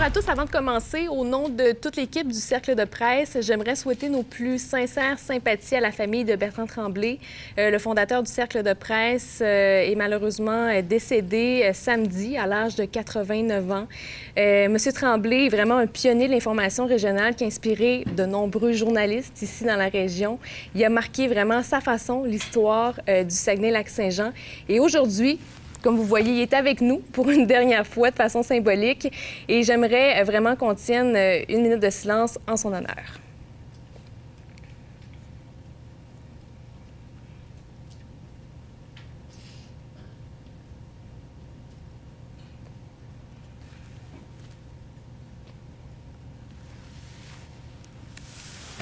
à tous. Avant de commencer, au nom de toute l'équipe du Cercle de presse, j'aimerais souhaiter nos plus sincères sympathies à la famille de Bertrand Tremblay. Le fondateur du Cercle de presse est malheureusement décédé samedi à l'âge de 89 ans. Monsieur Tremblay est vraiment un pionnier de l'information régionale qui a inspiré de nombreux journalistes ici dans la région. Il a marqué vraiment à sa façon l'histoire du Saguenay-Lac-Saint-Jean. Et aujourd'hui, comme vous voyez, il est avec nous pour une dernière fois de façon symbolique et j'aimerais vraiment qu'on tienne une minute de silence en son honneur.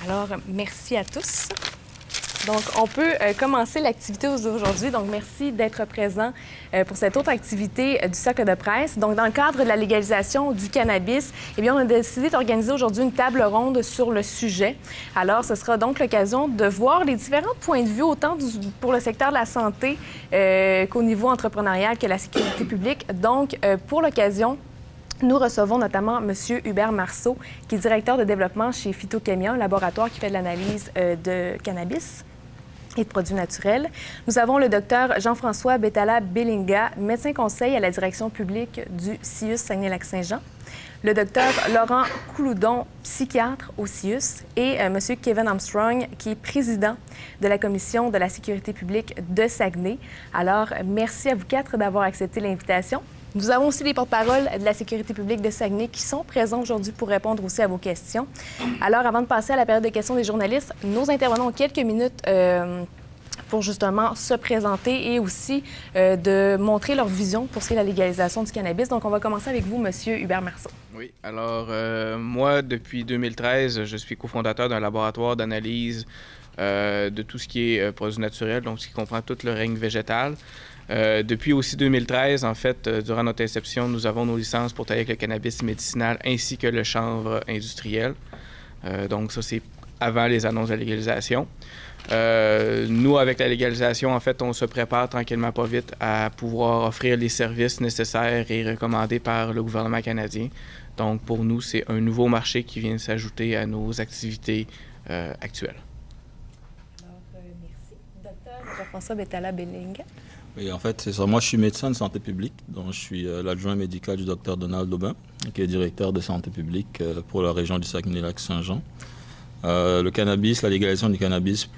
Alors, merci à tous. Donc, on peut commencer l'activité d'aujourd'hui. Donc, merci d'être présent pour cette autre activité du Cercle de presse. Donc, dans le cadre de la légalisation du cannabis, eh bien, on a décidé d'organiser aujourd'hui une table ronde sur le sujet. Alors, ce sera donc l'occasion de voir les différents points de vue, autant pour le secteur de la santé qu'au niveau entrepreneurial que la sécurité publique. Donc, pour l'occasion, nous recevons notamment M. Hubert Marceau, qui est directeur de développement chez Phytochemia, un laboratoire qui fait de l'analyse de cannabis et de produits naturels. Nous avons le docteur Jean-François Betala-Bellinga, médecin conseil à la direction publique du CIUS Saguenay-Lac-Saint-Jean. Le docteur Laurent Couloudon, psychiatre au CIUS, et M. Kevin Armstrong, qui est président de la Commission de la sécurité publique de Saguenay. Alors, merci à vous quatre d'avoir accepté l'invitation. Nous avons aussi les porte-paroles de la sécurité publique de Saguenay qui sont présents aujourd'hui pour répondre aussi à vos questions. Alors, avant de passer à la période de questions des journalistes, nos intervenants ont quelques minutes pour justement se présenter et aussi de montrer leur vision pour ce qui est la légalisation du cannabis. Donc, on va commencer avec vous, M. Hubert Marceau. Oui, alors moi, depuis 2013, je suis cofondateur d'un laboratoire d'analyse de tout ce qui est produits naturels, donc ce qui comprend tout le règne végétal. Depuis aussi 2013, en fait, durant notre inception, nous avons nos licences pour travailler avec le cannabis médicinal ainsi que le chanvre industriel. Donc ça, c'est avant les annonces de la légalisation. Nous, avec la légalisation, en fait, on se prépare tranquillement pas vite à pouvoir offrir les services nécessaires et recommandés par le gouvernement canadien. Donc pour nous, c'est un nouveau marché qui vient s'ajouter à nos activités actuelles. Alors, merci. Docteur Jean-François Betala-Bellinga. Oui, en fait, c'est ça. Moi, je suis médecin de santé publique, donc je suis l'adjoint médical du docteur Donald Aubin, qui est directeur de santé publique pour la région du Saguenay-Lac-Saint-Jean. Le cannabis, la légalisation du cannabis,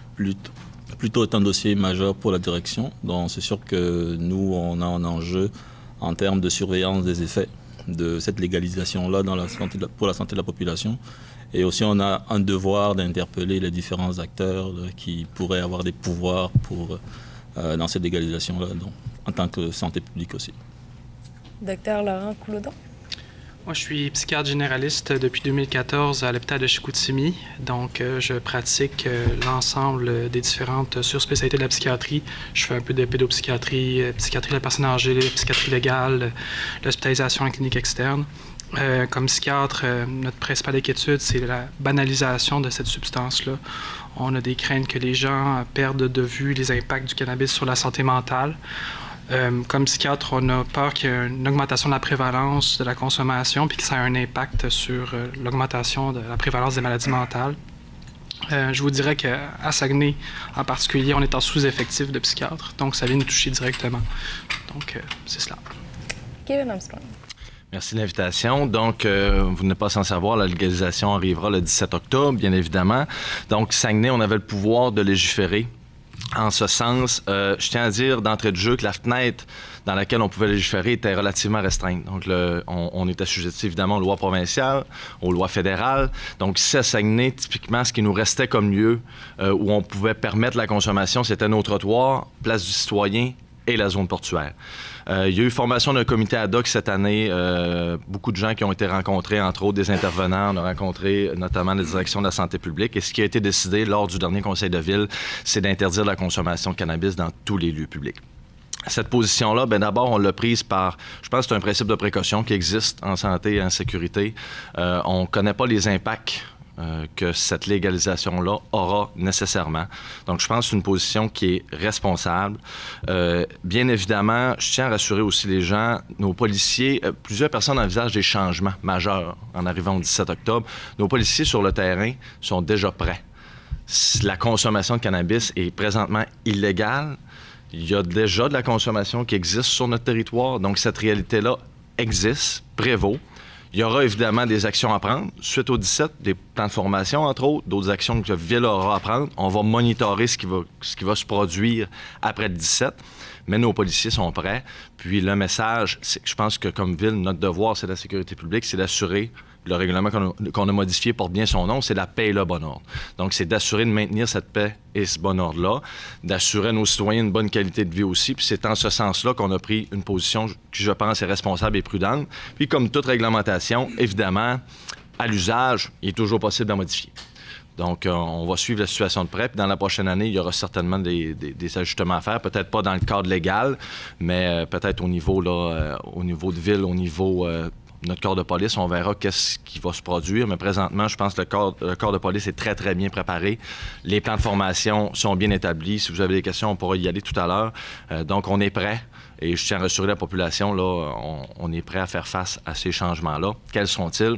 plutôt est un dossier majeur pour la direction. Donc, c'est sûr que nous, on a un enjeu en termes de surveillance des effets de cette légalisation-là pour la santé de la population. Et aussi, on a un devoir d'interpeller les différents acteurs qui pourraient avoir des pouvoirs dans cette légalisation-là, en tant que santé publique aussi. Docteur Laurent Couloudon. Moi, je suis psychiatre généraliste depuis 2014 à l'hôpital de Chicoutimi. Donc, je pratique l'ensemble des différentes surspécialités de la psychiatrie. Je fais un peu de pédopsychiatrie, psychiatrie de la personne âgée, psychiatrie légale, l'hospitalisation en clinique externe. Comme psychiatre, notre principale inquiétude, c'est la banalisation de cette substance-là. On a des craintes que les gens perdent de vue les impacts du cannabis sur la santé mentale. Comme psychiatre, on a peur qu'il y ait une augmentation de la prévalence de la consommation puis que ça ait un impact sur l'augmentation de la prévalence des maladies mentales. Je vous dirais qu'à Saguenay, en particulier, on est en sous-effectif de psychiatres, donc ça vient nous toucher directement. Donc, c'est cela. Kevin Armstrong. Merci de l'invitation. Donc, vous n'êtes pas sans savoir, la légalisation arrivera le 17 octobre, bien évidemment. Donc, Saguenay, on avait le pouvoir de légiférer. En ce sens, je tiens à dire d'entrée de jeu que la fenêtre dans laquelle on pouvait légiférer était relativement restreinte. Donc, on est assujetti évidemment aux lois provinciales, aux lois fédérales. Donc, ici à Saguenay, typiquement, ce qui nous restait comme lieu où on pouvait permettre la consommation, c'était nos trottoirs, place du citoyen et la zone portuaire. Il y a eu formation d'un comité ad hoc cette année. Beaucoup de gens qui ont été rencontrés, entre autres des intervenants. On a rencontré notamment la direction de la santé publique. Et ce qui a été décidé lors du dernier conseil de ville, c'est d'interdire la consommation de cannabis dans tous les lieux publics. Cette position-là, bien d'abord, on l'a prise par, je pense que c'est un principe de précaution qui existe en santé et en sécurité. On ne connaît pas les impacts que cette légalisation-là aura nécessairement. Donc, je pense que c'est une position qui est responsable. Bien évidemment, je tiens à rassurer aussi les gens, nos policiers, plusieurs personnes envisagent des changements majeurs en arrivant au 17 octobre. Nos policiers sur le terrain sont déjà prêts. La consommation de cannabis est présentement illégale. Il y a déjà de la consommation qui existe sur notre territoire, donc cette réalité-là existe, prévaut. Il y aura évidemment des actions à prendre. Suite au 17, des plans de formation, entre autres, d'autres actions que la Ville aura à prendre. On va monitorer ce qui va se produire après le 17, mais nos policiers sont prêts. Puis le message, c'est que je pense que comme Ville, notre devoir, c'est la sécurité publique, c'est d'assurer, le règlement qu'on a modifié porte bien son nom, c'est la paix et le bon ordre. Donc, c'est d'assurer de maintenir cette paix et ce bon ordre-là, d'assurer à nos citoyens une bonne qualité de vie aussi. Puis c'est en ce sens-là qu'on a pris une position qui, je pense, est responsable et prudente. Puis comme toute réglementation, évidemment, à l'usage, il est toujours possible d'en modifier. Donc, on va suivre la situation de près. Puis dans la prochaine année, il y aura certainement des ajustements à faire. Peut-être pas dans le cadre légal, mais peut-être au niveau de ville, au niveau notre corps de police, on verra qu'est-ce qui va se produire. Mais présentement, je pense que le corps de police est très, très bien préparé. Les plans de formation sont bien établis. Si vous avez des questions, on pourra y aller tout à l'heure. Donc, on est prêt. Et je tiens à rassurer la population, là, on est prêt à faire face à ces changements-là. Quels sont-ils?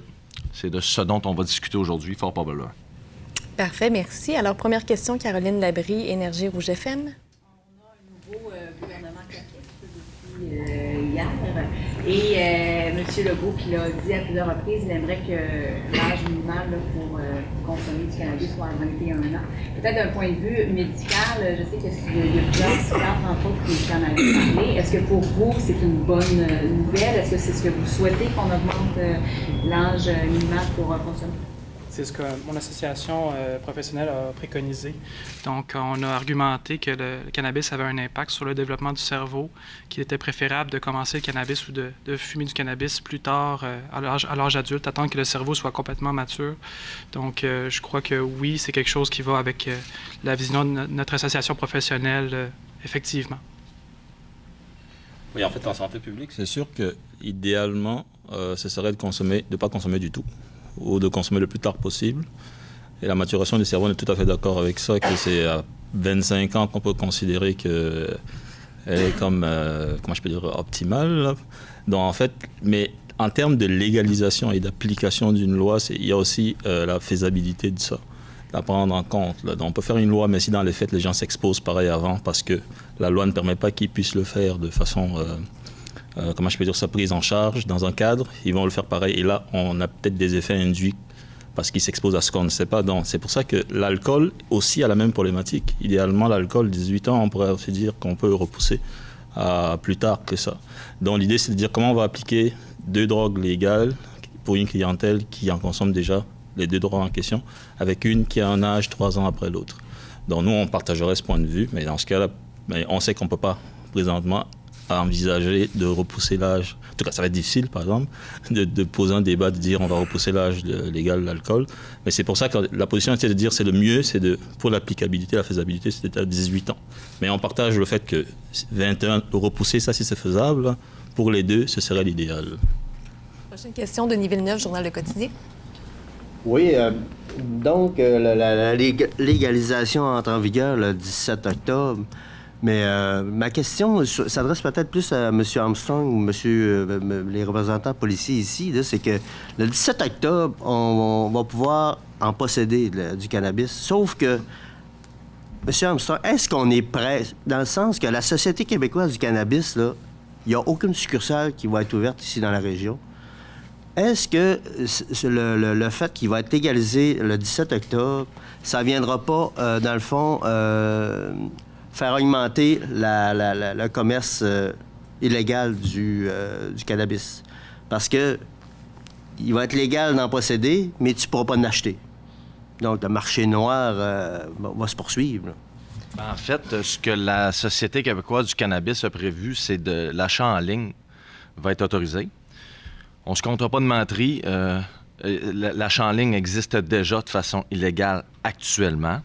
C'est de ce dont on va discuter aujourd'hui, fort probablement. Parfait, merci. Alors, première question, Caroline Labrie, Énergie Rouge FM. On a un nouveau gouvernement caquiste depuis hier. Et M. Legault, qui l'a dit à plusieurs reprises, il aimerait que l'âge minimal là, pour consommer du cannabis soit à 21 ans. Peut-être d'un point de vue médical, je sais qu'il y a plusieurs psychiatres, entre autres, qui en avaient parlé. Est-ce que pour vous, c'est une bonne nouvelle? Est-ce que c'est ce que vous souhaitez qu'on augmente l'âge minimal pour consommer? C'est ce que mon association professionnelle a préconisé. Donc, on a argumenté que le cannabis avait un impact sur le développement du cerveau, qu'il était préférable de commencer le cannabis ou de fumer du cannabis plus tard à l'âge adulte, attendre que le cerveau soit complètement mature. Donc, je crois que oui, c'est quelque chose qui va avec la vision de notre association professionnelle, effectivement. Oui, en fait, en santé publique, c'est sûr que idéalement, ce serait de ne pas consommer du tout, ou de consommer le plus tard possible. Et la maturation du cerveau, on est tout à fait d'accord avec ça, que c'est à 25 ans qu'on peut considérer qu'elle est comme, comment je peux dire, optimale. Là. Donc, en fait, mais en termes de légalisation et d'application d'une loi, il y a aussi la faisabilité de ça, à prendre en compte. Là. Donc, on peut faire une loi, mais si dans les faits, les gens s'exposent pareil avant, parce que la loi ne permet pas qu'ils puissent le faire de façon... comment je peux dire ça, prise en charge dans un cadre, ils vont le faire pareil. Et là, on a peut-être des effets induits parce qu'ils s'exposent à ce qu'on ne sait pas. Donc, c'est pour ça que l'alcool aussi a la même problématique. Idéalement, l'alcool, 18 ans, on pourrait aussi dire qu'on peut repousser à plus tard que ça. Donc, l'idée, c'est de dire comment on va appliquer 2 drogues légales pour une clientèle qui en consomme déjà les 2 drogues en question, avec une qui a un âge 3 ans après l'autre. Donc, nous, on partagerait ce point de vue, mais dans ce cas-là, on sait qu'on ne peut pas présentement à envisager de repousser l'âge. En tout cas, ça va être difficile, par exemple, de poser un débat, de dire on va repousser l'âge légal de l'alcool. Mais c'est pour ça que la position était de dire c'est le mieux, pour l'applicabilité, la faisabilité, c'était à 18 ans. Mais on partage le fait que 21, repousser ça, si c'est faisable, pour les 2, ce serait l'idéal. Prochaine question, Denis Villeneuve, Journal Le Quotidien. Oui, donc la légalisation entre en vigueur le 17 octobre. Mais ma question s'adresse peut-être plus à M. Armstrong ou les représentants policiers ici. C'est que le 17 octobre, on va pouvoir en posséder du cannabis. Sauf que, M. Armstrong, est-ce qu'on est prêt? Dans le sens que la Société québécoise du cannabis, là, il n'y a aucune succursale qui va être ouverte ici dans la région. Est-ce que le fait qu'il va être légalisé le 17 octobre, ça ne viendra pas, dans le fond... faire augmenter le commerce illégal du cannabis. Parce que il va être légal d'en posséder, mais tu ne pourras pas en acheter. Donc, le marché noir va se poursuivre. En fait, ce que la Société québécoise du cannabis a prévu, c'est de l'achat en ligne va être autorisé. On ne se comptera pas de menterie. L'achat en ligne existe déjà de façon illégale actuellement.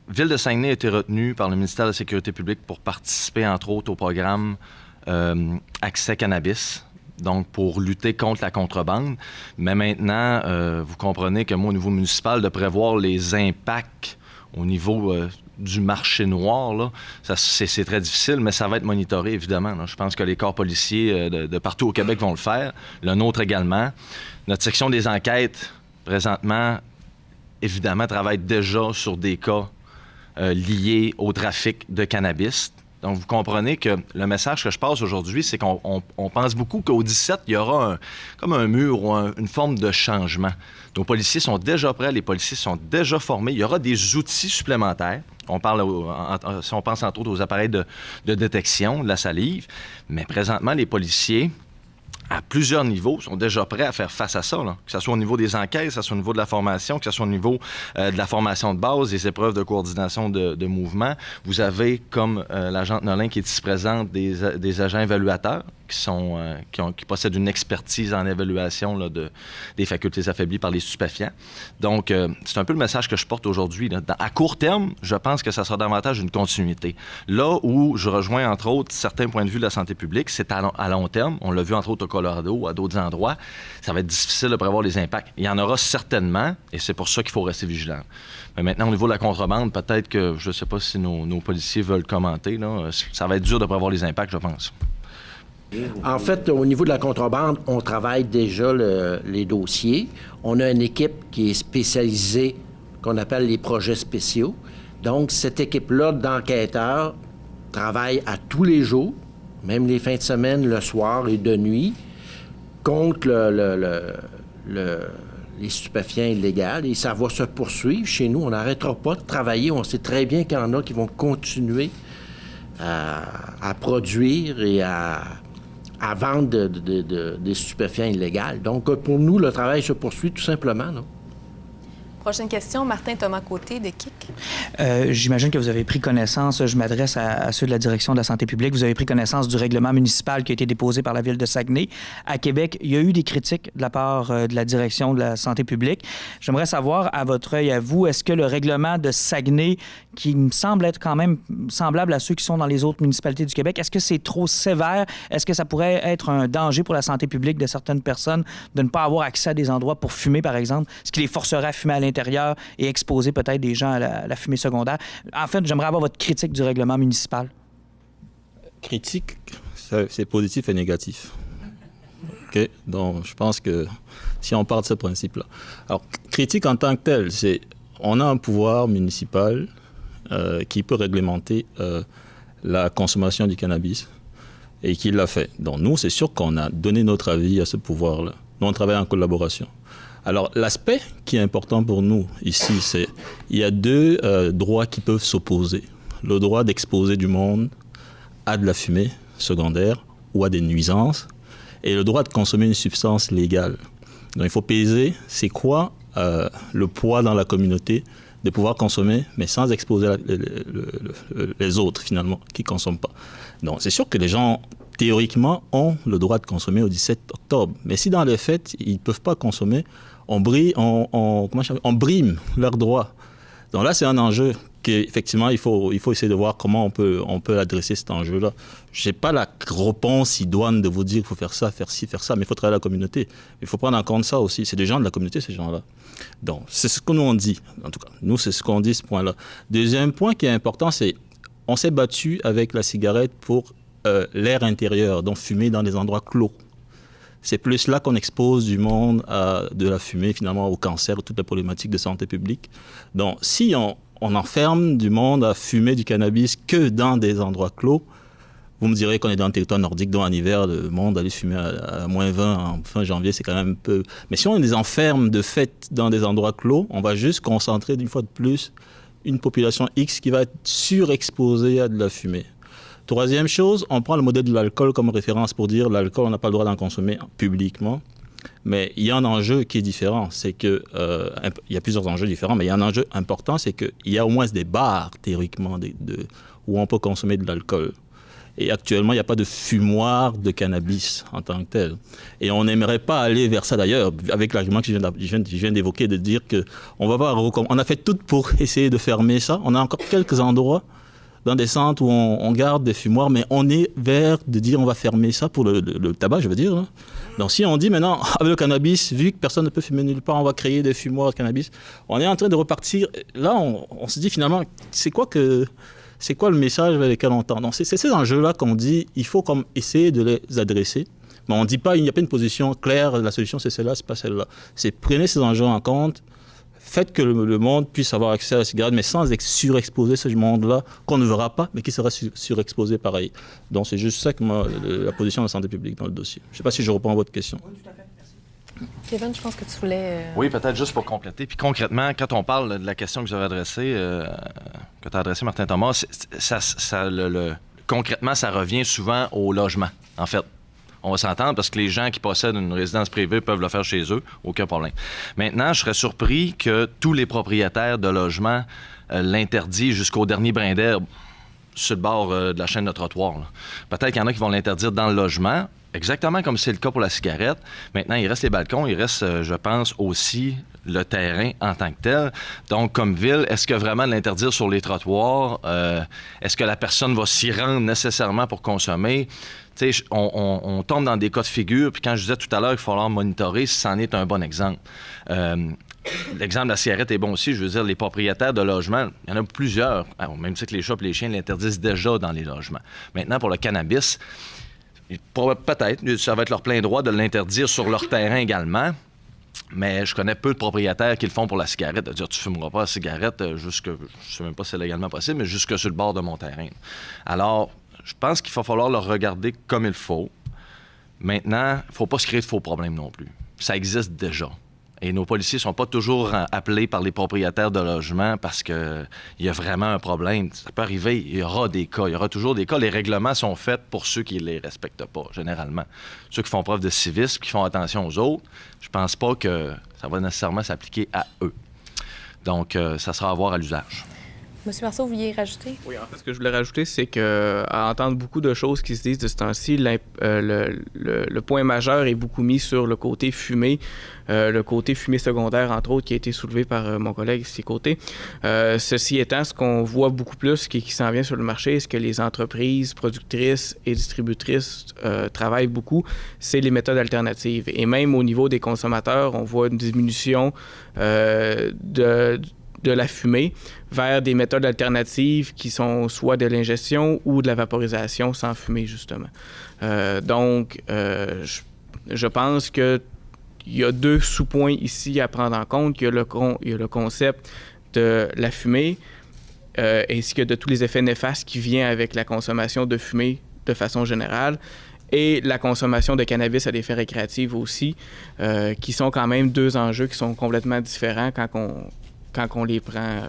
Ville de Saguenay a été retenue par le ministère de la Sécurité publique pour participer, entre autres, au programme Accès Cannabis. donc pour lutter contre la contrebande. Mais maintenant, vous comprenez que moi, au niveau municipal, de prévoir les impacts au niveau du marché noir, là, c'est très difficile, mais ça va être monitoré, évidemment. Là. Je pense que les corps policiers de partout au Québec vont le faire, le nôtre également. Notre section des enquêtes, présentement, évidemment, travaille déjà sur des cas liés au trafic de cannabis. Donc, vous comprenez que le message que je passe aujourd'hui, c'est qu'on pense beaucoup qu'au 17, il y aura comme un mur ou une forme de changement. Nos policiers sont déjà prêts, les policiers sont déjà formés. Il y aura des outils supplémentaires. On parle, si on pense entre autres aux appareils de détection de la salive, mais présentement, les policiers, à plusieurs niveaux, sont déjà prêts à faire face à ça, là. Que ce soit au niveau des enquêtes, que ce soit au niveau de la formation, que ce soit au niveau de la formation de base, des épreuves de coordination de mouvement. Vous avez, comme l'agente Nolin qui est ici présente, des agents évaluateurs qui possèdent une expertise en évaluation là, des facultés affaiblies par les stupéfiants. Donc, c'est un peu le message que je porte aujourd'hui. À court terme, je pense que ça sera davantage une continuité. Là où je rejoins, entre autres, certains points de vue de la santé publique, c'est à long terme. On l'a vu, entre autres, au Colorado, à d'autres endroits. Ça va être difficile de prévoir les impacts. Il y en aura certainement, et c'est pour ça qu'il faut rester vigilant. Mais maintenant, au niveau de la contrebande, peut-être que, je ne sais pas si nos policiers veulent commenter, là, ça va être dur de prévoir les impacts, je pense. En fait, au niveau de la contrebande, on travaille déjà les dossiers. On a une équipe qui est spécialisée, qu'on appelle les projets spéciaux. Donc, cette équipe-là d'enquêteurs travaille à tous les jours, même les fins de semaine, le soir et de nuit, contre les stupéfiants illégaux. Et ça va se poursuivre chez nous. On n'arrêtera pas de travailler. On sait très bien qu'il y en a qui vont continuer à produire et à vendre des stupéfiants illégaux. Donc, pour nous, le travail se poursuit tout simplement. Non? Prochaine question, Martin Thomas-Côté de KIC. J'imagine que vous avez pris connaissance, je m'adresse à ceux de la direction de la santé publique, vous avez pris connaissance du règlement municipal qui a été déposé par la Ville de Saguenay. À Québec, il y a eu des critiques de la part de la direction de la santé publique. J'aimerais savoir, à votre œil, à vous, est-ce que le règlement de Saguenay, qui me semble être quand même semblable à ceux qui sont dans les autres municipalités du Québec, est-ce que c'est trop sévère? Est-ce que ça pourrait être un danger pour la santé publique de certaines personnes de ne pas avoir accès à des endroits pour fumer, par exemple, ce qui les forcerait à fumer à l'intérieur et exposer peut-être des gens à la fumée secondaire? En fait, j'aimerais avoir votre critique du règlement municipal. Critique, c'est positif et négatif. OK? Donc, je pense que si on part de ce principe-là. Alors, critique en tant que telle, c'est on a un pouvoir municipal qui peut réglementer la consommation du cannabis et qui l'a fait. Donc, nous, c'est sûr qu'on a donné notre avis à ce pouvoir-là. Nous, on travaille en collaboration. Alors, l'aspect qui est important pour nous ici, c'est il y a deux droits qui peuvent s'opposer. Le droit d'exposer du monde à de la fumée secondaire ou à des nuisances et le droit de consommer une substance légale. Donc, il faut peser c'est quoi le poids dans la communauté de pouvoir consommer, mais sans exposer les autres, finalement, qui ne consomment pas. Donc, c'est sûr que les gens, théoriquement, ont le droit de consommer au 17 octobre. Mais si dans les faits, ils ne peuvent pas consommer, on brime leurs droits. Donc là, c'est un enjeu qu'effectivement, il faut essayer de voir comment on peut adresser cet enjeu-là. Je n'ai pas la réponse idoine de vous dire qu'il faut faire ça, faire ci, faire ça, mais il faut travailler la communauté. Il faut prendre en compte ça aussi. C'est des gens de la communauté, ces gens-là. Donc, c'est ce que nous on dit, en tout cas. Nous, c'est ce qu'on dit, ce point-là. Deuxième point qui est important, c'est on s'est battu avec la cigarette pour l'air intérieur, donc fumer dans des endroits clos. C'est plus là qu'on expose du monde à de la fumée, finalement, au cancer, toutes les problématiques de santé publique. Donc, si on enferme du monde à fumer du cannabis que dans des endroits clos, vous me direz qu'on est dans un territoire nordique, dont en hiver, le monde aller fumer à moins 20 en fin janvier, c'est quand même un peu... Mais si on les enferme de fait dans des endroits clos, on va juste concentrer d'une fois de plus une population X qui va être surexposée à de la fumée. Troisième chose, on prend le modèle de l'alcool comme référence pour dire l'alcool, on n'a pas le droit d'en consommer publiquement. Mais il y a un enjeu qui est différent. C'est que, il y a plusieurs enjeux différents, mais il y a un enjeu important, c'est qu'il y a au moins des bars, théoriquement, où on peut consommer de l'alcool. Et actuellement, il n'y a pas de fumoir de cannabis en tant que tel. Et on n'aimerait pas aller vers ça d'ailleurs, avec l'argument que je viens d'évoquer, de dire qu'on a fait tout pour essayer de fermer ça. On a encore quelques endroits dans des centres où on garde des fumoirs, mais on est vers de dire on va fermer ça pour le tabac, je veux dire. Hein. Donc si on dit maintenant, avec le cannabis, vu que personne ne peut fumer nulle part, on va créer des fumoirs de cannabis, on est en train de repartir. Là, on se dit finalement, c'est quoi le message vers lequel on tend? Donc c'est ces enjeux-là qu'on dit, il faut comme essayer de les adresser. Mais on ne dit pas, il n'y a pas une position claire, la solution c'est celle-là, c'est pas celle-là. C'est prenez ces enjeux en compte, faites que le monde puisse avoir accès à la cigarette, mais sans surexposer ce monde-là, qu'on ne verra pas, mais qui sera surexposé pareil. Donc c'est juste ça que la position de la santé publique dans le dossier. Je ne sais pas si je réponds à votre question. Oui, tout à fait. Merci. Kevin, je pense que tu voulais... Oui, peut-être juste pour compléter. Puis concrètement, quand on parle de la question que vous avez adressée, que tu as adressée, Martin Thomas, concrètement, ça revient souvent au logement, en fait. On va s'entendre parce que les gens qui possèdent une résidence privée peuvent le faire chez eux, aucun problème. Maintenant, je serais surpris que tous les propriétaires de logements l'interdisent jusqu'au dernier brin d'herbe sur le bord de la chaîne de trottoir. Peut-être qu'il y en a qui vont l'interdire dans le logement, exactement comme c'est le cas pour la cigarette. Maintenant, il reste les balcons, il reste, je pense, aussi le terrain en tant que tel. Donc, comme ville, est-ce que vraiment l'interdire sur les trottoirs? Est-ce que la personne va s'y rendre nécessairement pour consommer? Tu sais, on tombe dans des cas de figure, puis quand je disais tout à l'heure qu'il va falloir monitorer, c'en est un bon exemple. L'exemple de la cigarette est bon aussi. Je veux dire, les propriétaires de logements, il y en a plusieurs, au même titre que les chats et les chiens l'interdisent déjà dans les logements. Maintenant, pour le cannabis, peut-être, ça va être leur plein droit de l'interdire sur leur terrain également. Mais je connais peu de propriétaires qui le font pour la cigarette, de dire tu fumeras pas la cigarette jusque, je sais même pas si c'est légalement possible, mais jusque sur le bord de mon terrain. Alors, je pense qu'il va falloir le regarder comme il faut. Maintenant, il ne faut pas se créer de faux problèmes non plus. Ça existe déjà. Et nos policiers ne sont pas toujours appelés par les propriétaires de logements parce qu'il y a vraiment un problème. Ça peut arriver, il y aura des cas, il y aura toujours des cas. Les règlements sont faits pour ceux qui ne les respectent pas, généralement. Ceux qui font preuve de civisme, qui font attention aux autres, je pense pas que ça va nécessairement s'appliquer à eux. Donc, ça sera à voir à l'usage. Monsieur Marceau, vous vouliez rajouter? Oui, en fait, ce que je voulais rajouter, c'est qu'à entendre beaucoup de choses qui se disent de ce temps-ci, le point majeur est beaucoup mis sur le côté fumée, le côté fumée secondaire, entre autres, qui a été soulevé par mon collègue ici côté. Ceci étant, ce qu'on voit beaucoup plus qui s'en vient sur le marché, ce que les entreprises productrices et distributrices travaillent beaucoup, c'est les méthodes alternatives. Et même au niveau des consommateurs, on voit une diminution de la fumée vers des méthodes alternatives qui sont soit de l'ingestion ou de la vaporisation sans fumée, justement. Donc, je pense qu'il y a deux sous-points ici à prendre en compte. Il y a le concept de la fumée ainsi que de tous les effets néfastes qui viennent avec la consommation de fumée de façon générale et la consommation de cannabis à des fins récréatives aussi, qui sont quand même deux enjeux qui sont complètement différents quand on les prend,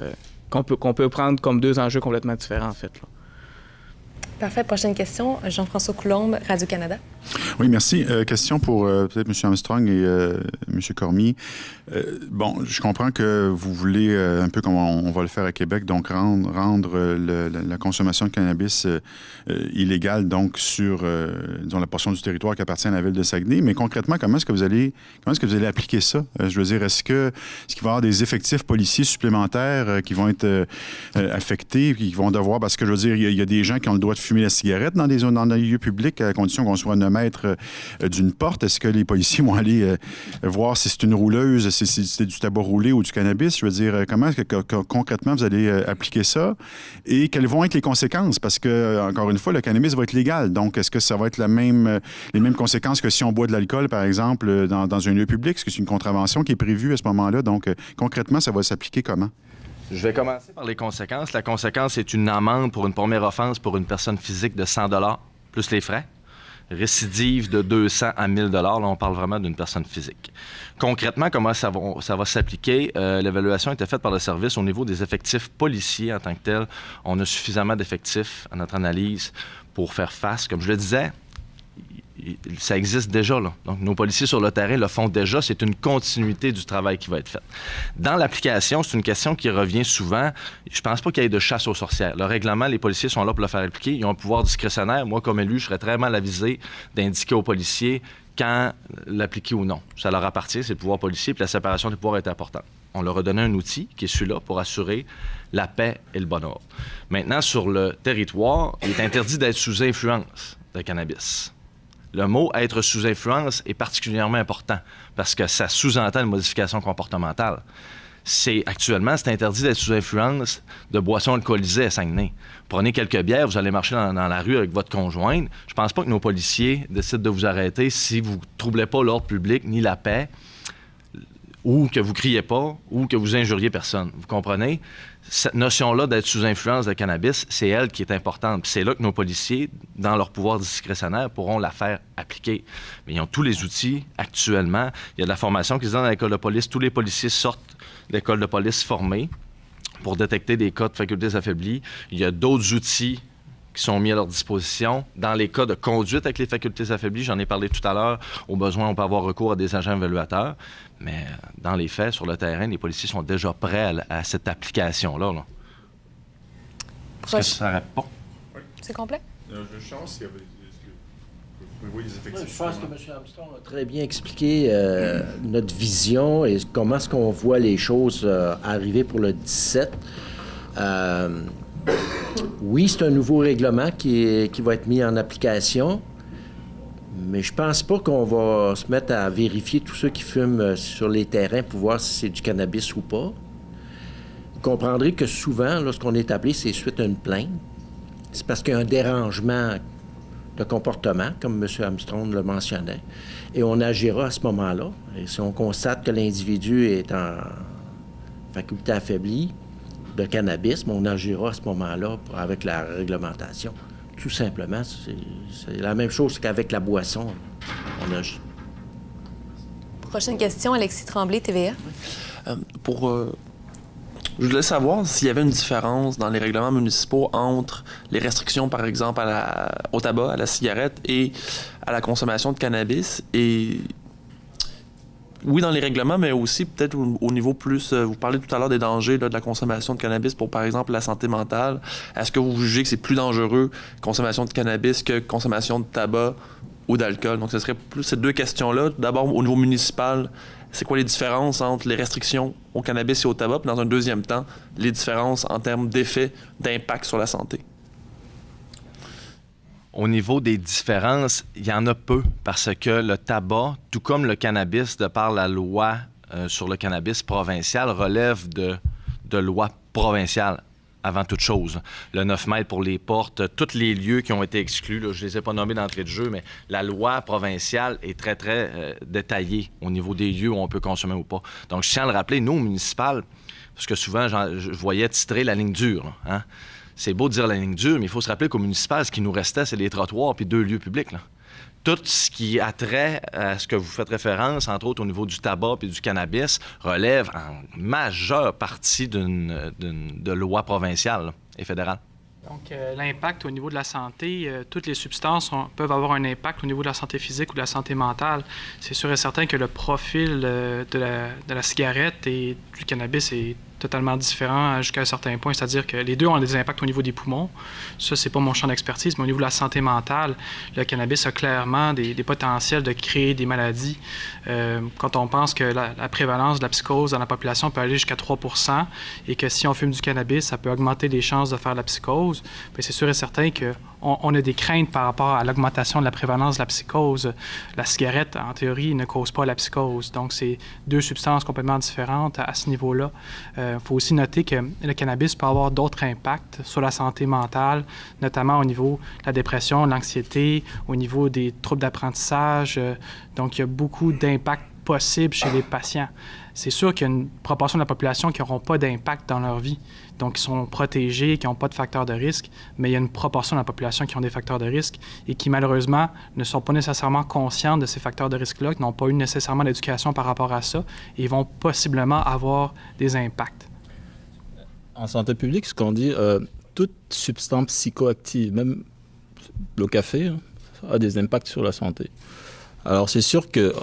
qu'on peut prendre comme deux enjeux complètement différents, en fait. Là. Parfait. Prochaine question. Jean-François Coulombe, Radio-Canada. Oui, merci. Question pour peut-être M. Armstrong et M. Cormier. Bon, je comprends que vous voulez, un peu comme on va le faire à Québec, donc rendre la consommation de cannabis illégale, donc sur disons, la portion du territoire qui appartient à la ville de Saguenay. Mais concrètement, comment est-ce que vous allez appliquer ça? Je veux dire, est-ce qu'il va y avoir des effectifs policiers supplémentaires qui vont être affectés, qui vont devoir, parce que je veux dire, il y a des gens qui ont le droit de fumer la cigarette dans des lieux publics à condition qu'on soit à 1 mètre d'une porte. Est-ce que les policiers vont aller voir si c'est une rouleuse, si c'est du tabac roulé ou du cannabis? Je veux dire, comment est-ce que concrètement vous allez appliquer ça? Et quelles vont être les conséquences? Parce que, encore une fois, le cannabis va être légal. Donc, est-ce que ça va être les mêmes conséquences que si on boit de l'alcool, par exemple, dans un lieu public? Est-ce que c'est une contravention qui est prévue à ce moment-là? Donc, concrètement, ça va s'appliquer comment? Je vais commencer par les conséquences. La conséquence est une amende pour une première offense pour une personne physique de 100 $ plus les frais. Récidive de 200 à 1000 $. Là, on parle vraiment d'une personne physique. Concrètement, comment ça va s'appliquer? L'évaluation a été faite par le service au niveau des effectifs policiers en tant que tel. On a suffisamment d'effectifs à notre analyse pour faire face. Comme je le disais, ça existe déjà, là. Donc, nos policiers sur le terrain le font déjà. C'est une continuité du travail qui va être fait. Dans l'application, c'est une question qui revient souvent. Je pense pas qu'il y ait de chasse aux sorcières. Le règlement, les policiers sont là pour le faire appliquer. Ils ont un pouvoir discrétionnaire. Moi, comme élu, je serais très mal avisé d'indiquer aux policiers quand l'appliquer ou non. Ça leur appartient, c'est le pouvoir policier, puis la séparation des pouvoirs est importante. On leur a donné un outil qui est celui-là pour assurer la paix et le bon ordre. Maintenant, sur le territoire, il est interdit d'être sous influence de cannabis. Le mot « être sous influence » est particulièrement important parce que ça sous-entend une modification comportementale. Actuellement, c'est interdit d'être sous influence de boissons alcoolisées à Saguenay. Prenez quelques bières, vous allez marcher dans la rue avec votre conjointe. Je pense pas que nos policiers décident de vous arrêter si vous ne troublez pas l'ordre public ni la paix, ou que vous criez pas, ou que vous injuriez personne. Vous comprenez? Cette notion-là d'être sous influence de cannabis, c'est elle qui est importante. Puis c'est là que nos policiers, dans leur pouvoir discrétionnaire, pourront la faire appliquer. Mais ils ont tous les outils actuellement. Il y a de la formation qui se donne à l'école de police. Tous les policiers sortent de l'école de police formés pour détecter des cas de facultés affaiblies. Il y a d'autres outils qui sont mis à leur disposition. Dans les cas de conduite avec les facultés affaiblies, j'en ai parlé tout à l'heure, au besoin, on peut avoir recours à des agents évaluateurs. Mais dans les faits, sur le terrain, les policiers sont déjà prêts à cette application-là. Là. Est-ce que ça répond? C'est complet? Je pense qu'il y avait... Oui, effectivement. Je pense que M. Armstrong a très bien expliqué notre vision et comment est-ce qu'on voit les choses arriver pour le 17. Oui, c'est un nouveau règlement qui va être mis en application, mais je pense pas qu'on va se mettre à vérifier tous ceux qui fument sur les terrains pour voir si c'est du cannabis ou pas. Vous comprendrez que souvent, lorsqu'on est appelé, c'est suite à une plainte. C'est parce qu'il y a un dérangement de comportement, comme M. Armstrong le mentionnait, et on agira à ce moment-là. Et si on constate que l'individu est en faculté affaiblie de cannabis, on agira à ce moment-là avec la réglementation. Tout simplement, c'est la même chose qu'avec la boisson. On agit. Prochaine question, Alexis Tremblay, TVA. Je voulais savoir s'il y avait une différence dans les règlements municipaux entre les restrictions, par exemple, au tabac, à la cigarette et à la consommation de cannabis. Et oui, dans les règlements, mais aussi peut-être au niveau plus... vous parlez tout à l'heure des dangers là, de la consommation de cannabis pour, par exemple, la santé mentale. Est-ce que vous jugez que c'est plus dangereux, consommation de cannabis, que consommation de tabac ou d'alcool? Donc, ce serait plus ces deux questions-là. D'abord, au niveau municipal, c'est quoi les différences entre les restrictions au cannabis et au tabac? Puis dans un deuxième temps, les différences en termes d'effet, d'impact sur la santé. Au niveau des différences, il y en a peu parce que le tabac, tout comme le cannabis, de par la loi sur le cannabis provincial, relève de loi provinciale avant toute chose. Le 9 mètres pour les portes, tous les lieux qui ont été exclus, là, je ne les ai pas nommés d'entrée de jeu, mais la loi provinciale est très, très détaillée au niveau des lieux où on peut consommer ou pas. Donc, je tiens à le rappeler, nous, au municipal, parce que souvent, je voyais titrer la ligne dure. Hein? C'est beau de dire la ligne dure, mais il faut se rappeler qu'au municipal, ce qui nous restait, c'est les trottoirs puis 2 lieux publics. Là. Tout ce qui a trait à ce que vous faites référence, entre autres au niveau du tabac et du cannabis, relève en majeure partie de loi provinciale là, et fédérale. Donc, l'impact au niveau de la santé, toutes les substances peuvent avoir un impact au niveau de la santé physique ou de la santé mentale. C'est sûr et certain que le profil de la cigarette et du cannabis est totalement différent jusqu'à un certain point, c'est-à-dire que les deux ont des impacts au niveau des poumons. Ça, c'est pas mon champ d'expertise, mais au niveau de la santé mentale, le cannabis a clairement des potentiels de créer des maladies. Quand on pense que la prévalence de la psychose dans la population peut aller jusqu'à 3 % et que si on fume du cannabis, ça peut augmenter les chances de faire de la psychose, bien, c'est sûr et certain qu'on a des craintes par rapport à l'augmentation de la prévalence de la psychose. La cigarette, en théorie, ne cause pas la psychose. Donc, c'est deux substances complètement différentes à ce niveau-là. Il faut aussi noter que le cannabis peut avoir d'autres impacts sur la santé mentale, notamment au niveau de la dépression, l'anxiété, au niveau des troubles d'apprentissage. Donc, il y a beaucoup d'impacts possibles chez les patients. C'est sûr qu'il y a une proportion de la population qui n'auront pas d'impact dans leur vie, donc qui sont protégés, qui n'ont pas de facteurs de risque, mais il y a une proportion de la population qui ont des facteurs de risque et qui, malheureusement, ne sont pas nécessairement conscients de ces facteurs de risque-là, qui n'ont pas eu nécessairement d'éducation par rapport à ça, et vont possiblement avoir des impacts. En santé publique, ce qu'on dit, toute substance psychoactive, même le café, a des impacts sur la santé. Alors, c'est sûr que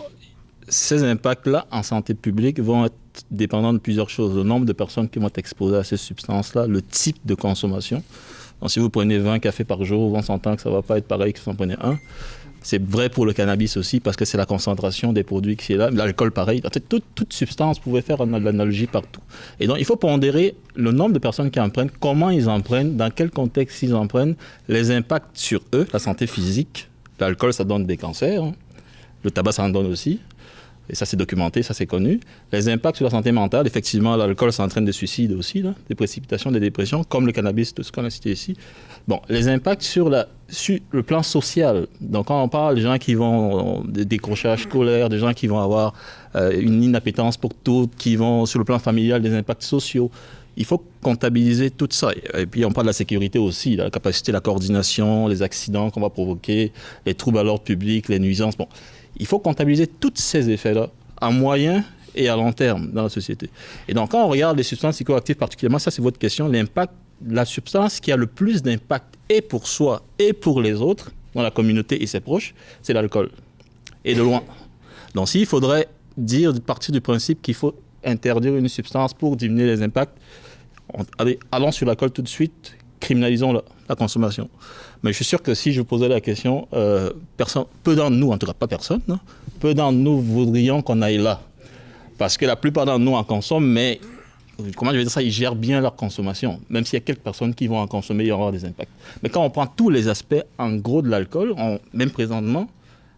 ces impacts-là, en santé publique, vont être dépendants de plusieurs choses. Le nombre de personnes qui vont être exposées à ces substances-là, le type de consommation. Donc, si vous prenez 20 cafés par jour, on s'entend que ça ne va pas être pareil que si vous en prenez un. C'est vrai pour le cannabis aussi, parce que c'est la concentration des produits qui est là. L'alcool, pareil. En fait, toute substance pouvait faire l'analogie partout. Et donc, il faut pondérer le nombre de personnes qui en prennent, comment ils en prennent, dans quel contexte ils en prennent, les impacts sur eux, la santé physique. L'alcool, ça donne des cancers. Hein. Le tabac, ça en donne aussi. Et ça, c'est documenté, ça, c'est connu. Les impacts sur la santé mentale, effectivement, l'alcool, ça entraîne des suicides aussi, là, des précipitations, des dépressions, comme le cannabis, tout ce qu'on a cité ici. Bon, les impacts sur le plan social. Donc, quand on parle des gens qui vont des décrochages scolaires, des gens qui vont avoir une inappétence pour tout, qui vont, sur le plan familial, des impacts sociaux, il faut comptabiliser tout ça. Et puis, on parle de la sécurité aussi, la capacité, la coordination, les accidents qu'on va provoquer, les troubles à l'ordre public, les nuisances. Bon, il faut comptabiliser tous ces effets-là à moyen et à long terme dans la société. Et donc, quand on regarde les substances psychoactives particulièrement, ça, c'est votre question, l'impact, la substance qui a le plus d'impact et pour soi et pour les autres, dans la communauté et ses proches, c'est l'alcool. Et de loin. Donc, s'il faudrait partir du principe qu'il faut interdire une substance pour diminuer les impacts, allons sur l'alcool tout de suite, criminalisons la consommation. Mais je suis sûr que si je vous posais la question, peu d'entre nous, en tout cas pas personne, hein, peu d'entre nous voudrions qu'on aille là. Parce que la plupart d'entre nous en consomment, mais comment je vais dire ça, ils gèrent bien leur consommation. Même s'il y a quelques personnes qui vont en consommer, il y aura des impacts. Mais quand on prend tous les aspects, en gros, de l'alcool, même présentement,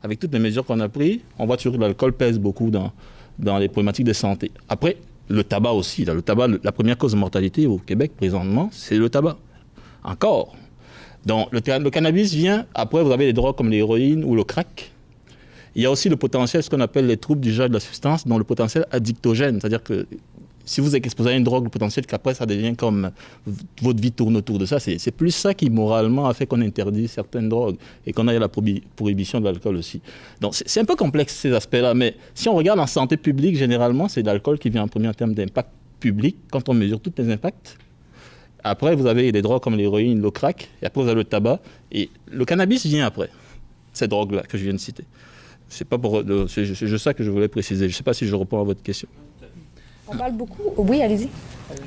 avec toutes les mesures qu'on a prises, on voit toujours que l'alcool pèse beaucoup dans les problématiques de santé. Après, le tabac aussi. Le tabac, la première cause de mortalité au Québec, présentement, c'est le tabac. Encore. Donc, le cannabis vient, après, vous avez des drogues comme l'héroïne ou le crack. Il y a aussi le potentiel, ce qu'on appelle les troubles du genre de la substance, dont le potentiel addictogène. C'est-à-dire que si vous êtes exposé à une drogue, le potentiel qu'après, ça devient comme votre vie tourne autour de ça. C'est plus ça qui, moralement, a fait qu'on interdit certaines drogues et qu'on ait la prohibition de l'alcool aussi. Donc, c'est un peu complexe, ces aspects-là. Mais si on regarde en santé publique, généralement, c'est l'alcool qui vient en premier en termes d'impact public, quand on mesure tous les impacts. Après, vous avez des drogues comme l'héroïne, le crack, et après, vous avez le tabac. Et le cannabis vient après, ces drogues-là que je viens de citer. C'est juste ça que je voulais préciser. Je ne sais pas si je réponds à votre question. On parle beaucoup... Oui, allez-y.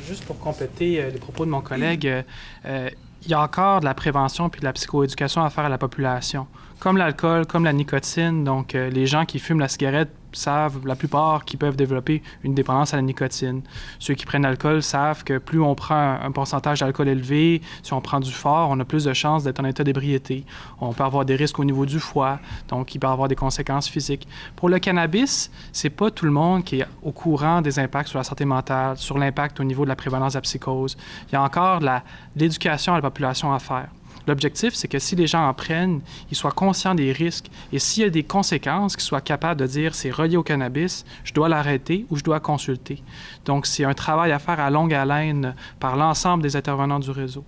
Juste pour compléter les propos de mon collègue, il y a encore de la prévention puis de la psychoéducation à faire à la population. Comme l'alcool, comme la nicotine, donc les gens qui fument la cigarette savent, la plupart, qu'ils peuvent développer une dépendance à la nicotine. Ceux qui prennent l'alcool savent que plus on prend un pourcentage d'alcool élevé, si on prend du fort, on a plus de chances d'être en état d'ébriété. On peut avoir des risques au niveau du foie, donc il peut avoir des conséquences physiques. Pour le cannabis, c'est pas tout le monde qui est au courant des impacts sur la santé mentale, sur l'impact au niveau de la prévalence de la psychose. Il y a encore de l'éducation à la population à faire. L'objectif, c'est que si les gens en prennent, ils soient conscients des risques et s'il y a des conséquences, qu'ils soient capables de dire c'est relié au cannabis, je dois l'arrêter ou je dois consulter. Donc, c'est un travail à faire à longue haleine par l'ensemble des intervenants du réseau.